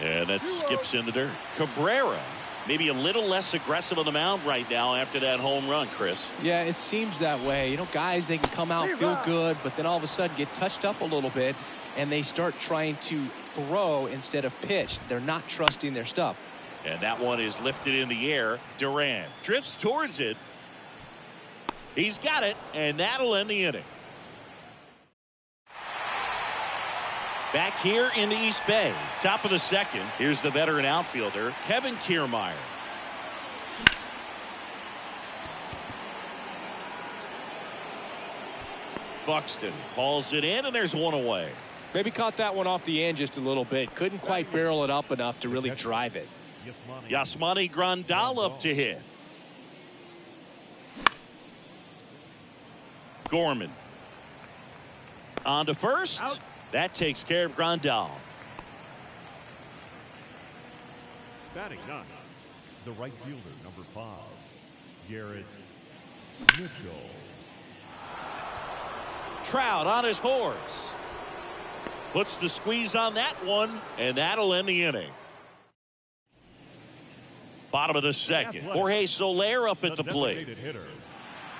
And that skips in the dirt. Cabrera, maybe a little less aggressive on the mound right now after that home run, Chris. Yeah, it seems that way. You know, guys, they can come out, feel good, but then all of a sudden get touched up a little bit, and they start trying to throw instead of pitch. They're not trusting their stuff. And that one is lifted in the air. Duran drifts towards it. He's got it, and that'll end the inning. Back here in the East Bay, top of the second, here's the veteran outfielder, Kevin Kiermaier. Buxton hauls it in, and there's one away. Maybe caught that one off the end just a little bit. Couldn't quite barrel it up enough to really drive it. Yasmani Grandal up to hit. Gorman on to first. Out. That takes care of Grandal. Batting ninth, the right fielder, number 5, Garrett Mitchell. Trout on his horse. Puts the squeeze on that one, and that'll end the inning. Bottom of the second. Jorge Soler up at the plate. Hitter,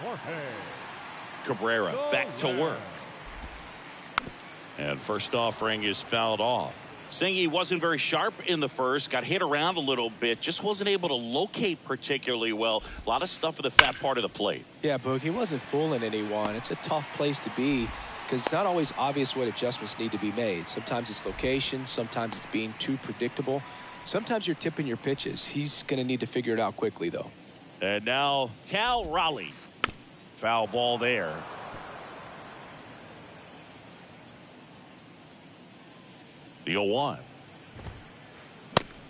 Jorge Cabrera back to work. And first offering is fouled off. Saying he wasn't very sharp in the first, got hit around a little bit, just wasn't able to locate particularly well. A lot of stuff for the fat part of the plate. Yeah, Boog, he wasn't fooling anyone. It's a tough place to be because it's not always obvious what adjustments need to be made. Sometimes it's location, sometimes it's being too predictable. Sometimes you're tipping your pitches. He's going to need to figure it out quickly, though. And now Cal Raleigh. Foul ball there. The 0-1.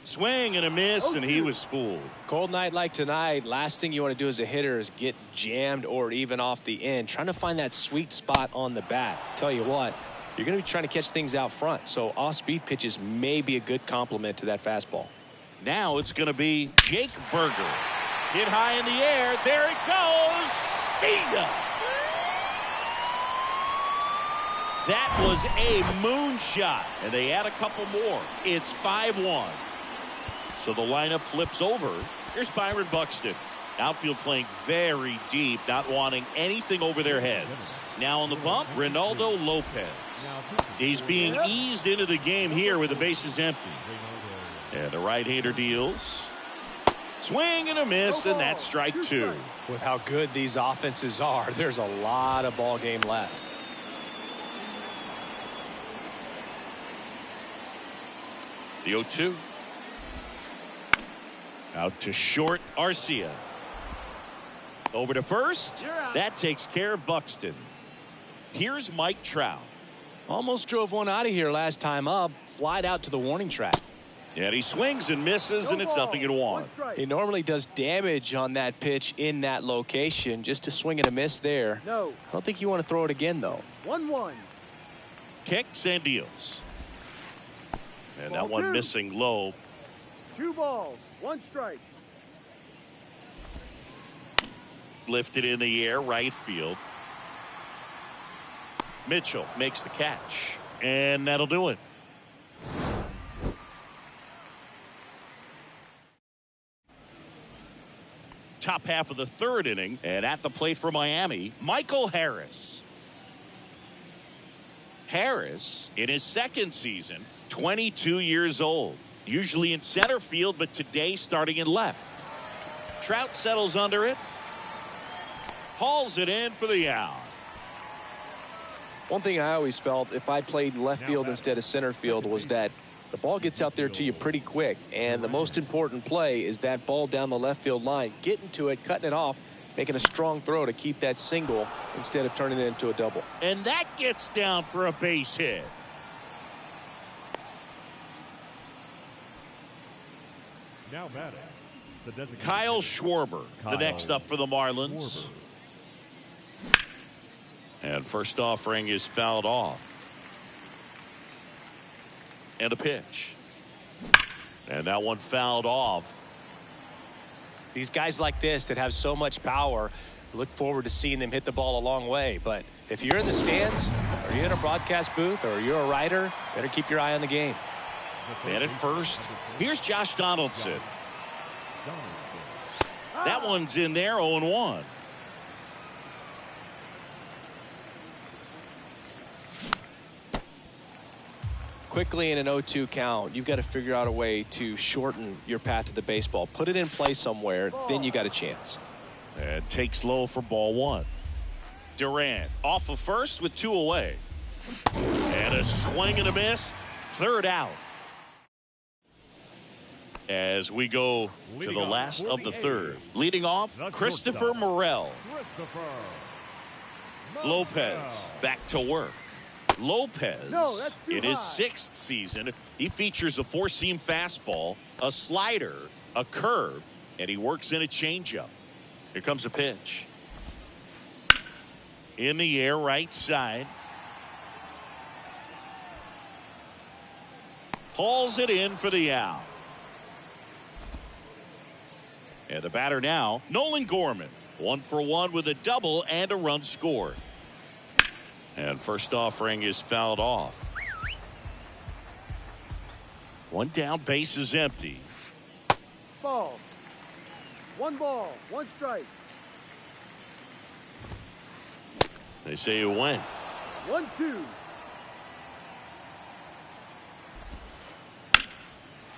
Swing and a miss, and he was fooled. Cold night like tonight, last thing you want to do as a hitter is get jammed or even off the end. Trying to find that sweet spot on the bat. Tell you what, you're going to be trying to catch things out front, so off-speed pitches may be a good complement to that fastball. Now it's going to be Jake Berger. Hit high in the air. There it goes. See ya. That was a moonshot, and they add a couple more. It's 5-1. So the lineup flips over. Here's Byron Buxton. Outfield playing very deep, not wanting anything over their heads. Now on the bump, Ronaldo Lopez. He's being eased into the game here with the bases empty. And the right-hander deals. Swing and a miss, and that's strike 2. With how good these offenses are, there's a lot of ball game left. The 0-2. Out to short, Arcia. Over to first. That takes care of Buxton. Here's Mike Trout. Almost drove one out of here last time up. Flied out to the warning track. And he swings and misses, and it's 0-1. He normally does damage on that pitch in that location. Just a swing and a miss there. No. I don't think you want to throw it again, though. 1-1. Kicks and deals. And that Ball one 2. missing low. 2 balls, 1 strike. Lifted in the air, right field. Mitchell makes the catch. And that'll do it. Top half of the third inning, and at the plate for Miami, Michael Harris. Harris, in his second season, 22 years old. Usually in center field, but today starting in left. Trout settles under it. Hauls it in for the out. One thing I always felt if I played left field instead of center field was that the ball gets out there to you pretty quick, and the most important play is that ball down the left field line, getting to it, cutting it off, making a strong throw to keep that single instead of turning it into a double. And that gets down for a base hit. Now batting, the designated Kyle hitter, Schwarber, the Kyle next up for the Marlins. Schwarber. And first offering is fouled off. And a pitch. And that one fouled off. These guys like this that have so much power, look forward to seeing them hit the ball a long way. But if you're in the stands, or you're in a broadcast booth, or you're a writer, better keep your eye on the game. And at first, here's Josh Donaldson. That one's in there, 0-1. Quickly in an 0-2 count, you've got to figure out a way to shorten your path to the baseball. Put it in play somewhere, then you got a chance. And takes low for ball 1. Durant off of first with 2 away. And a swing and a miss. Third out. As we go to the last of the third. Leading off, Christopher Morel. Lopez back to work. Lopez, No, that's too in his high. 6th season, he features a 4-seam fastball, a slider, a curve, and he works in a changeup. Here comes a pitch. In the air, right side. Hauls it in for the out. And the batter now, Nolan Gorman. 1 for 1 with a double and a run scored. And first offering is fouled off. One down, base is empty. Ball. 1 ball, 1 strike. They say you win. 1-2.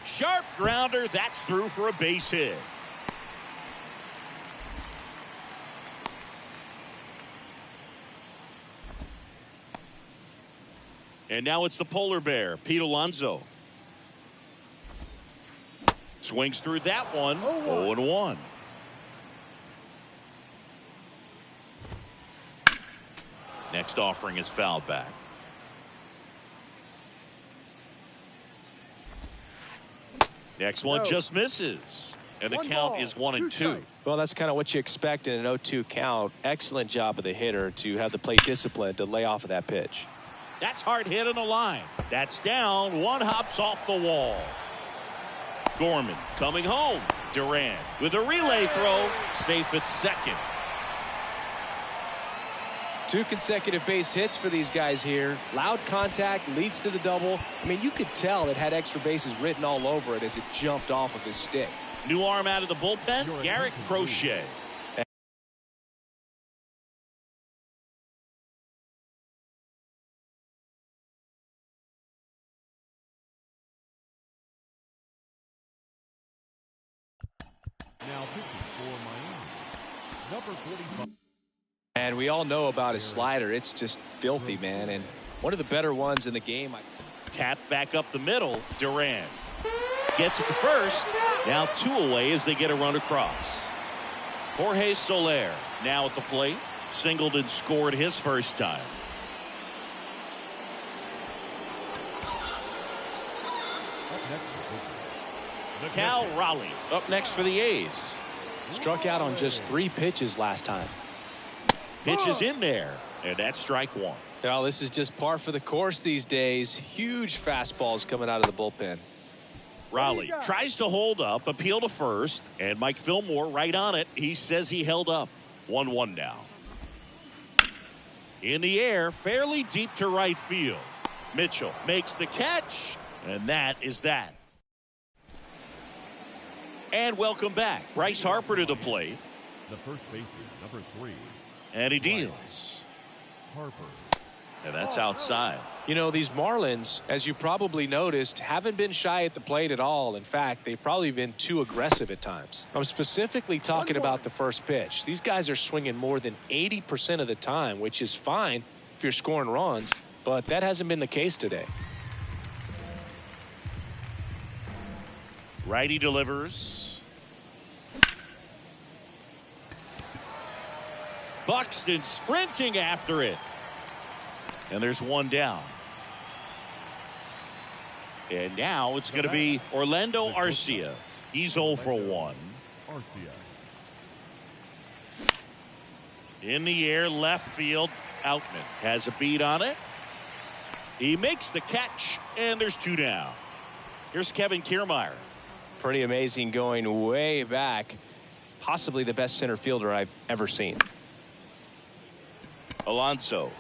Sharp grounder. That's through for a base hit. And now it's the polar bear, Pete Alonso. Swings through that one. 0-1. Next offering is fouled back. Next one just misses. And the count is 1-2. Well, that's kind of what you expect in an 0-2 count. Excellent job of the hitter to have the plate discipline to lay off of that pitch. That's hard hit in the line. That's down. One hops off the wall. Gorman coming home. Durant with a relay throw. Safe at second. 2 consecutive base hits for these guys here. Loud contact leads to the double. I mean, you could tell it had extra bases written all over it as it jumped off of his stick. New arm out of the bullpen, Garrett Crochet. Now pitching for Miami, number 45. And we all know about his slider. It's just filthy, man. And one of the better ones in the game. Tap back up the middle. Durant gets it to first. Now 2 away as they get a run across. Jorge Soler now at the plate. Singled and scored his first time. Cal Raleigh up next for the A's. Struck out on just 3 pitches last time. Pitch is in there, and that's strike 1. Well, this is just par for the course these days. Huge fastballs coming out of the bullpen. Raleigh tries to hold up, appeal to first, and Mike Fillmore right on it. He says he held up. 1-1 now. In the air, fairly deep to right field. Mitchell makes the catch, and that is that. And welcome back. Bryce Harper to the plate. The first baseman, number 3. And he deals. Harper. And that's outside. You know, these Marlins, as you probably noticed, haven't been shy at the plate at all. In fact, they've probably been too aggressive at times. I'm specifically talking about the first pitch. These guys are swinging more than 80% of the time, which is fine if you're scoring runs, but that hasn't been the case today. Righty delivers. Buxton sprinting after it. And there's 1 down. And now it's going to be Orlando Arcia. He's 0 for 1. Arcia. In the air, left field. Outman has a beat on it. He makes the catch, and there's 2 down. Here's Kevin Kiermaier. Pretty amazing, going way back. Possibly the best center fielder I've ever seen. Alonso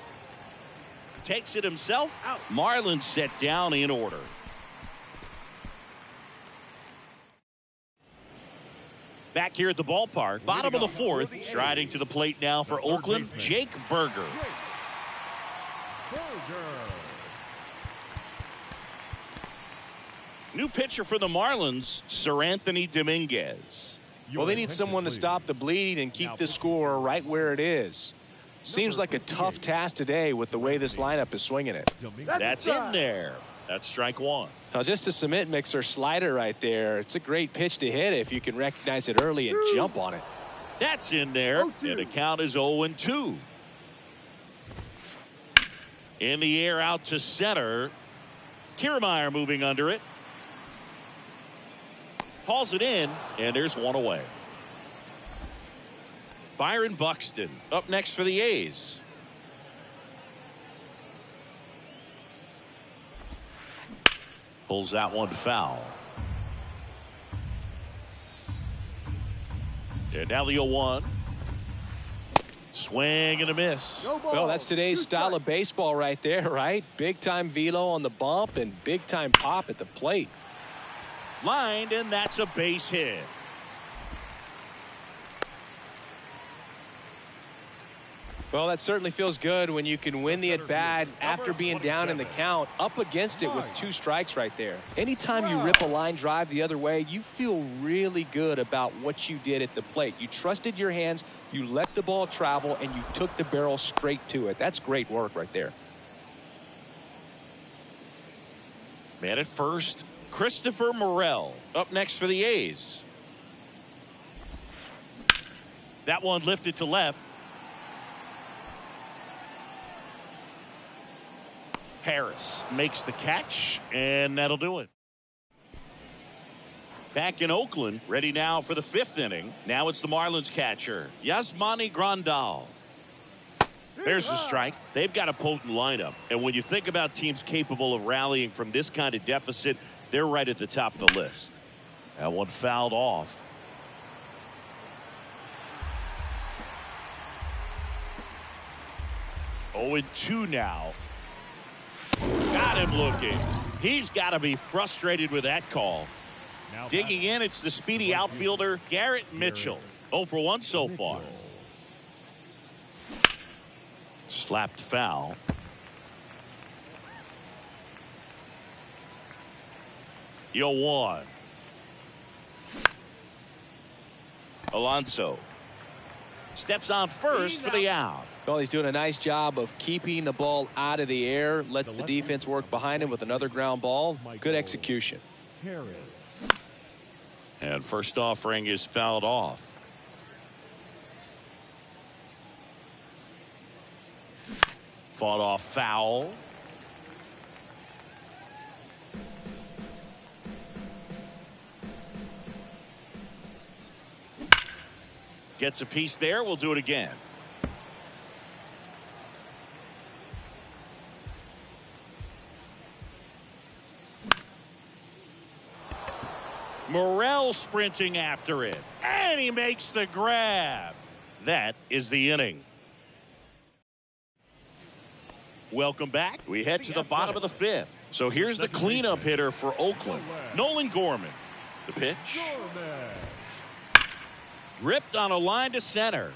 takes it himself out. Marlins set down in order. Back here at the ballpark, bottom of the 4th, striding to the plate now for Oakland, Jake Berger. New pitcher for the Marlins, Sir Anthony Dominguez. Well, they need someone to stop the bleed and keep the score right where it is. Seems like a tough task today with the way this lineup is swinging it. That's in there. That's strike 1. Now, just a cement mixer slider right there. It's a great pitch to hit if you can recognize it early and jump on it. That's in there. And the count is 0-2. In the air out to center. Kiermaier moving under it. Hauls it in, and there's 1 away. Byron Buxton up next for the A's. Pulls that one foul. And now the 0-1. Swing and a miss. No ball. Well, that's today's style of baseball right there, right? Big-time velo on the bump and big-time pop at the plate. Lined, and that's a base hit. Well, that certainly feels good when you can win the at-bat after being down in the count, up against it with 2 strikes right there. Anytime you rip a line drive the other way, you feel really good about what you did at the plate. You trusted your hands, you let the ball travel, and you took the barrel straight to it. That's great work right there. Man at first, Christopher Morel up next for the A's. That one lifted to left. Harris makes the catch, and that'll do it. Back in Oakland, ready now for the 5th inning. Now it's the Marlins catcher, Yasmani Grandal. There's the strike. They've got a potent lineup, and when you think about teams capable of rallying from this kind of deficit, they're right at the top of the list. That one fouled off. Oh, 0-2 now. Got him looking. He's got to be frustrated with that call. Now Digging in, it's the speedy outfielder, Garrett Mitchell. 0 for 1 so far. Slapped foul. Yo 1. Alonso steps on first for the out. Well, he's doing a nice job of keeping the ball out of the air, lets the defense work behind him with another ground ball. Good execution. Harris. And first offering is fouled off. Fought off foul. Gets a piece there. We'll do it again. Morel sprinting after it, and he makes the grab. That is the inning. Welcome back. We head to the bottom of the 5th. So here's the cleanup hitter for Oakland, Nolan Gorman. The pitch. Ripped on a line to center.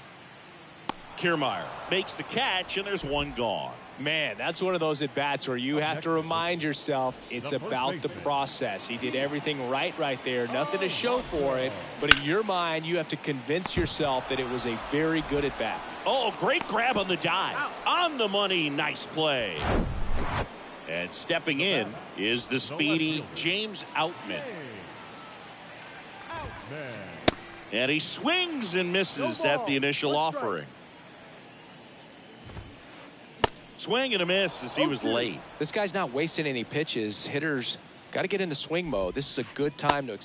Kiermaier makes the catch, and there's one gone. Man, that's one of those at-bats where you have to remind yourself it's about the process. He did everything right there. Nothing to show for it. But in your mind, you have to convince yourself that it was a very good at-bat. Oh, great grab on the dive. On the money. Nice play. And stepping in is the speedy James Outman. And he swings and misses at the initial offering. Swing and a miss as he was late. This guy's not wasting any pitches. Hitters got to get into swing mode. This is a good time to.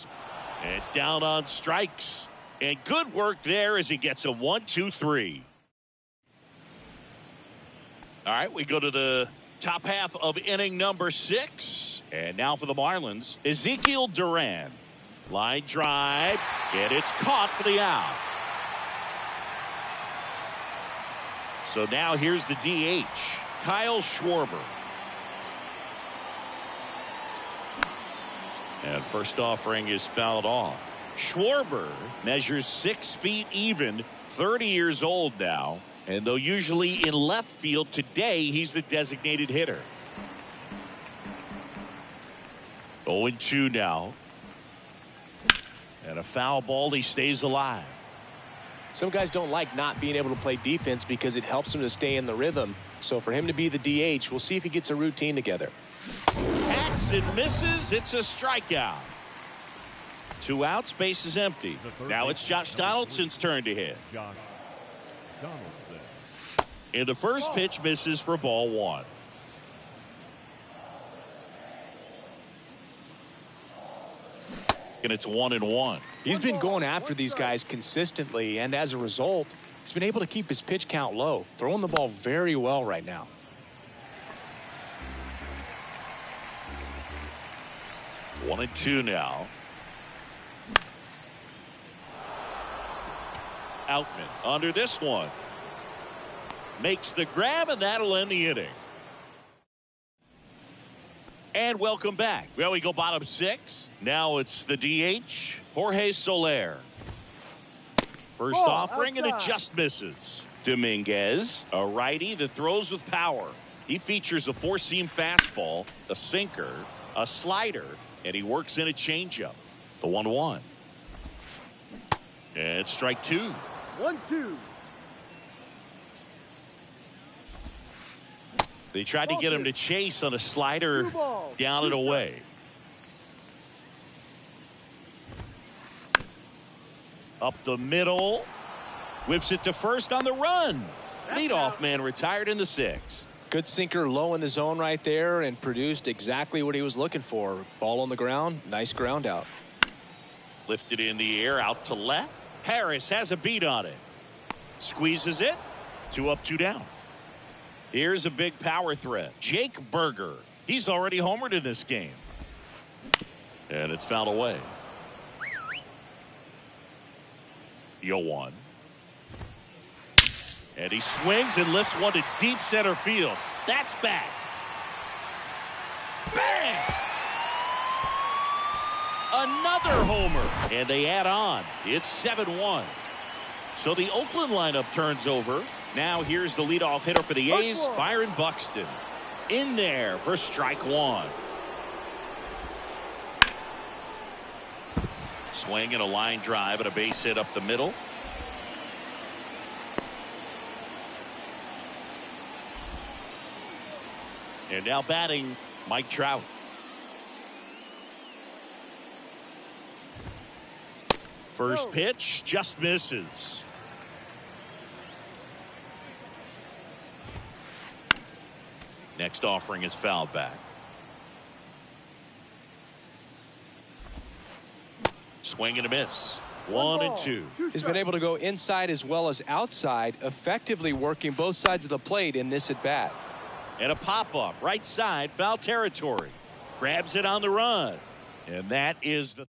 And down on strikes. And good work there as he gets a 1-2-3. All right, we go to the top half of inning number 6. And now for the Marlins, Ezekiel Duran. Line drive, and it's caught for the out. So now here's the DH, Kyle Schwarber. And first offering is fouled off. Schwarber measures 6 feet even, 30 years old now. And though usually in left field, today he's the designated hitter. 0-2 now. And a foul ball, he stays alive. Some guys don't like not being able to play defense because it helps them to stay in the rhythm. So for him to be the DH, we'll see if he gets a routine together. Hacks and misses. It's a strikeout. 2 outs, base is empty. Now it's Josh Donaldson's turn to hit. Josh Donaldson. And the first pitch misses for ball 1. And it's 1-1. He's been going after these guys consistently, and as a result, he's been able to keep his pitch count low, throwing the ball very well right now. Outman under this one. Makes the grab, and that'll end the inning. And welcome back. Well, we go bottom 6. Now it's the DH, Jorge Soler. First offering, and it just misses. Dominguez, a righty that throws with power. He features a 4-seam fastball, a sinker, a slider, and he works in a changeup. The 1-1. And strike 2. 1-2. They tried to get him to chase on a slider down and away. Up the middle. Whips it to first on the run. Leadoff man retired in the 6th. Good sinker low in the zone right there and produced exactly what he was looking for. Ball on the ground. Nice ground out. Lifted in the air out to left. Harris has a beat on it. Squeezes it. 2 up, 2 down. Here's a big power threat. Jake Berger. He's already homered in this game. And it's fouled away. 0-1. And he swings and lifts one to deep center field. That's back. Bang! Another homer. And they add on. It's 7-1. So the Oakland lineup turns over. Now here's the leadoff hitter for the A's, Byron Buxton. In there for strike 1. Swing and a line drive and a base hit up the middle. And now batting, Mike Trout. First pitch just misses. Next offering is fouled back. Swing and a miss. 1-2. He's been able to go inside as well as outside, effectively working both sides of the plate in this at bat. And a pop-up right side, foul territory. Grabs it on the run. And that is the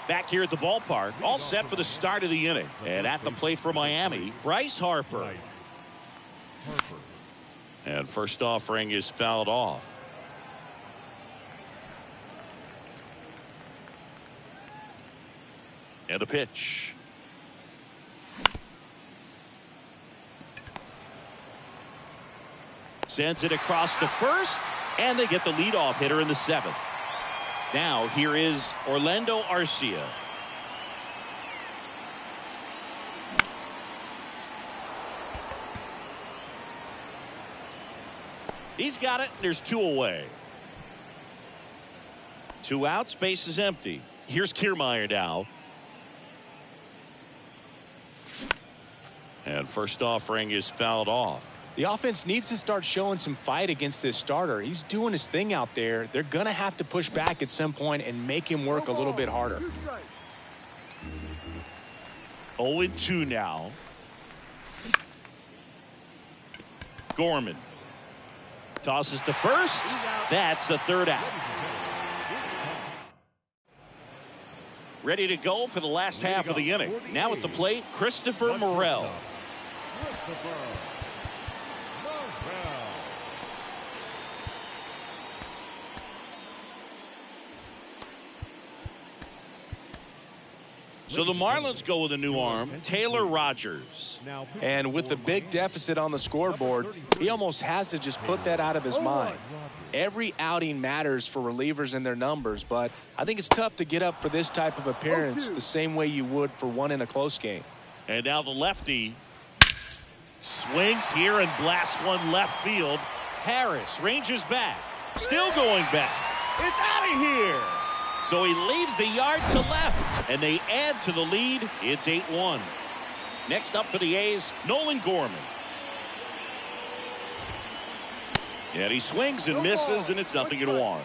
back here at the ballpark, all set for the start of the inning. And at the plate for Miami, Bryce Harper. And first offering is fouled off. And the pitch. Sends it across the first, and they get the leadoff hitter in the 7th. Now here is Orlando Arcia. He's got it. There's 2 away. 2 outs. Base is empty. Here's Kiermaier now. And first offering is fouled off. The offense needs to start showing some fight against this starter. He's doing his thing out there. They're going to have to push back at some point and make him work a little bit harder. 0-2 now. Gorman. Tosses to first. That's the 3rd out. Ready to go for the last half of the inning. Now at the plate, Christopher Morel. So the Marlins go with a new arm, Taylor Rogers. And with the big deficit on the scoreboard, he almost has to just put that out of his mind. Every outing matters for relievers and their numbers, but I think it's tough to get up for this type of appearance the same way you would for one in a close game. And now the lefty swings here and blasts one left field. Harris ranges back, still going back. It's out of here. So he leaves the yard to left, and they add to the lead. It's 8-1. Next up for the A's, Nolan Gorman. And he swings and misses, and it's 0-1.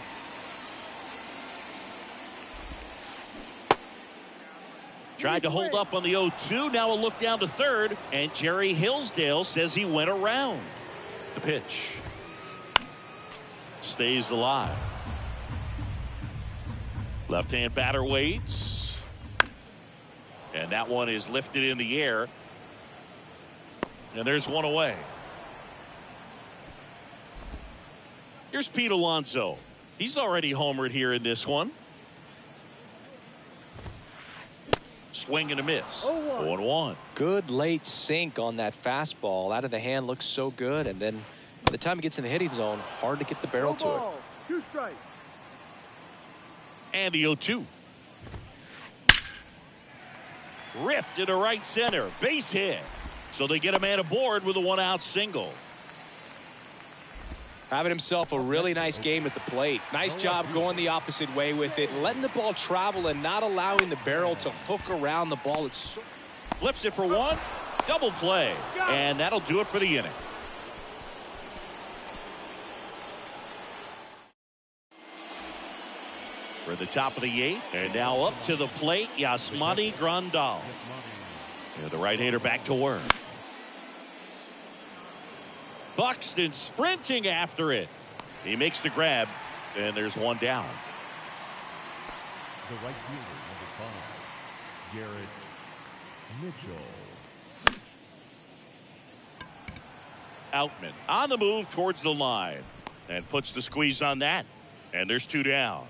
Tried to hold up on the 0-2. Now a look down to third, and Jerry Hillsdale says he went around. The pitch stays alive. Left-hand batter waits. And that one is lifted in the air. And there's one away. Here's Pete Alonso. He's already homered here in this one. Swing and a miss. 0-1. Good late sink on that fastball. Out of the hand, looks so good. And then by the time it gets in the hitting zone, hard to get the barrel to it. 2 strikes. And the 0-2. Ripped into right center. Base hit. So they get a man aboard with a 1-out single. Having himself a really nice game at the plate. Nice job going the opposite way with it, letting the ball travel and not allowing the barrel to hook around the ball. Flips it for one. Double play. And that'll do it for the inning. For the top of the 8th. And now up to the plate, Yasmani Grandal. And the right-hander back to work. Buxton sprinting after it. He makes the grab, and there's one down. The right fielder, number 5, Garrett Mitchell. Outman on the move towards the line and puts the squeeze on that. And there's 2 down.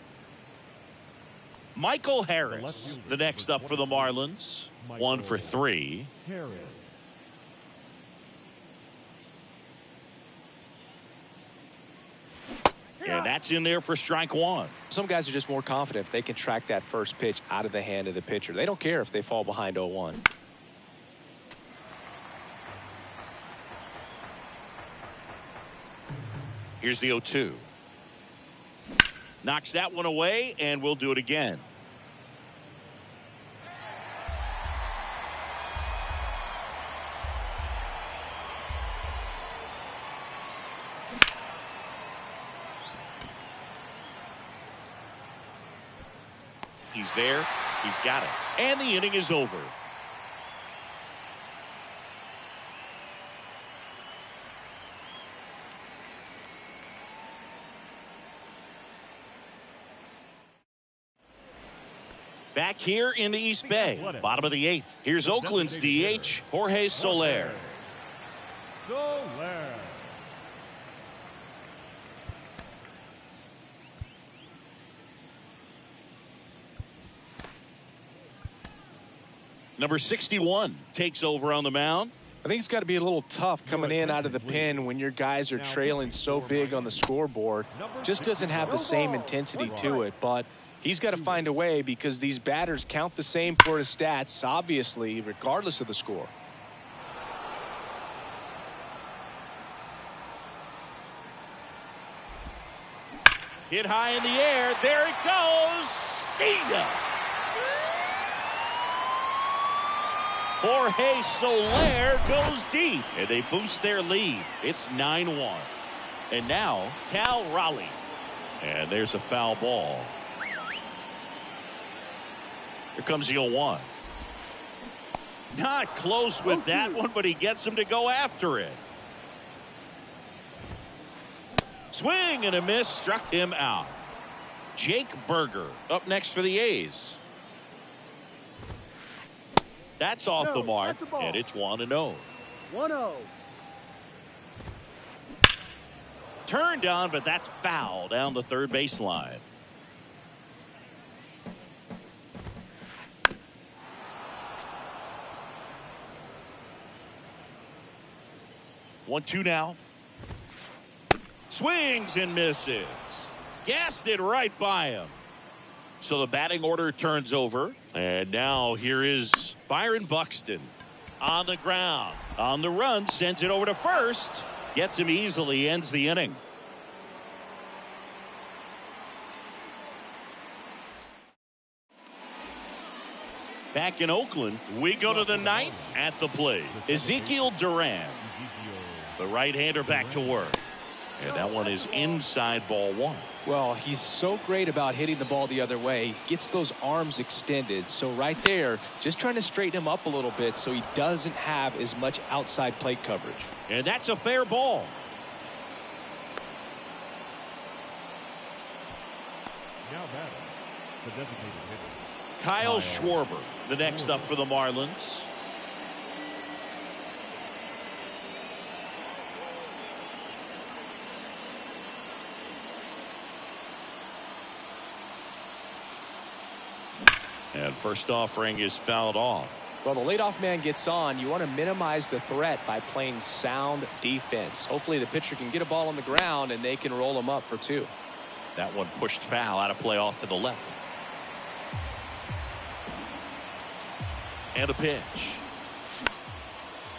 Michael Harris, the next up for the Marlins. 1 for 3. Harris. And that's in there for strike 1. Some guys are just more confident if they can track that first pitch out of the hand of the pitcher. They don't care if they fall behind 0-1. Here's the 0-2. Knocks that one away, and we'll do it again. He's there. He's got it. And the inning is over. Back here in the East Bay, bottom of the 8th. Here's Oakland's DH, Jorge Soler. Soler. Number 61 takes over on the mound. I think it's got to be a little tough coming in out of the pen when your guys are trailing so big on the scoreboard. Just doesn't have the same intensity to it, but he's got to find a way because these batters count the same for his stats, obviously, regardless of the score. Hit high in the air. There it goes. See ya. Jorge Soler goes deep, and they boost their lead. It's 9-1. And now, Cal Raleigh. And there's a foul ball. Here comes the 0-1. Not close with that one, but he gets him to go after it. Swing and a miss, struck him out. Jake Berger up next for the A's. That's off the mark, and it's 1-0. 1-0. Turned on, but that's foul down the third baseline. One-two now. Swings and misses. Gassed it right by him. So the batting order turns over. And now here is Byron Buxton on the ground. On the run, sends it over to first. Gets him easily, ends the inning. Back in Oakland, we go to the 9th at the plate. Ezekiel Duran, the right-hander, back to work. And that one is inside ball 1. Well, he's so great about hitting the ball the other way. He gets those arms extended. So right there, just trying to straighten him up a little bit so he doesn't have as much outside plate coverage. And that's a fair ball. Now batting, the designated hitter, Kyle Schwarber, the next up for the Marlins. And first offering is fouled off. Well, the leadoff man gets on. You want to minimize the threat by playing sound defense. Hopefully the pitcher can get a ball on the ground and they can roll him up for 2. That one pushed foul, out of play off to the left. And a pitch.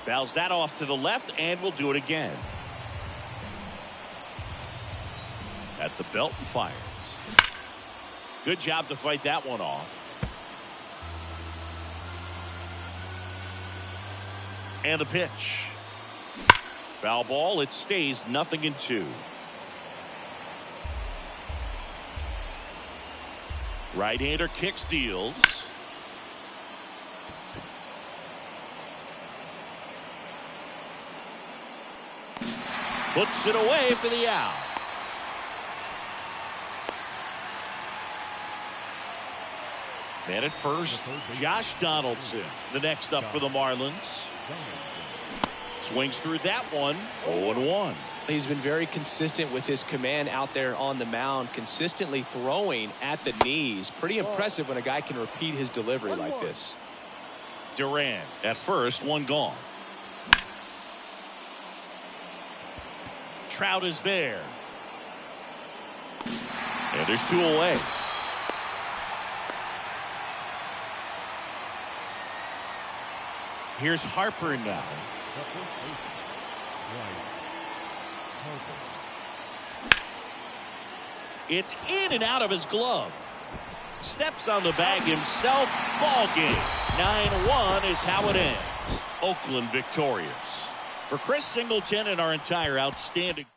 Fouls that off to the left, and will do it again. At the belt and fires. Good job to fight that one off. And a pitch. Foul ball. It stays 0-2. Right-hander kicks, deals. Puts it away for the out. Man at first, Josh Donaldson, the next up for the Marlins. Swings through that one, 0-1. He's been very consistent with his command out there on the mound, consistently throwing at the knees. Pretty impressive when a guy can repeat his delivery like this. Duran at first, one gone. Trout is there. And there's 2 away. Here's Harper now. It's in and out of his glove. Steps on the bag himself. Ball game. 9-1 is how it ends. Oakland victorious. For Chris Singleton and our entire outstanding crew.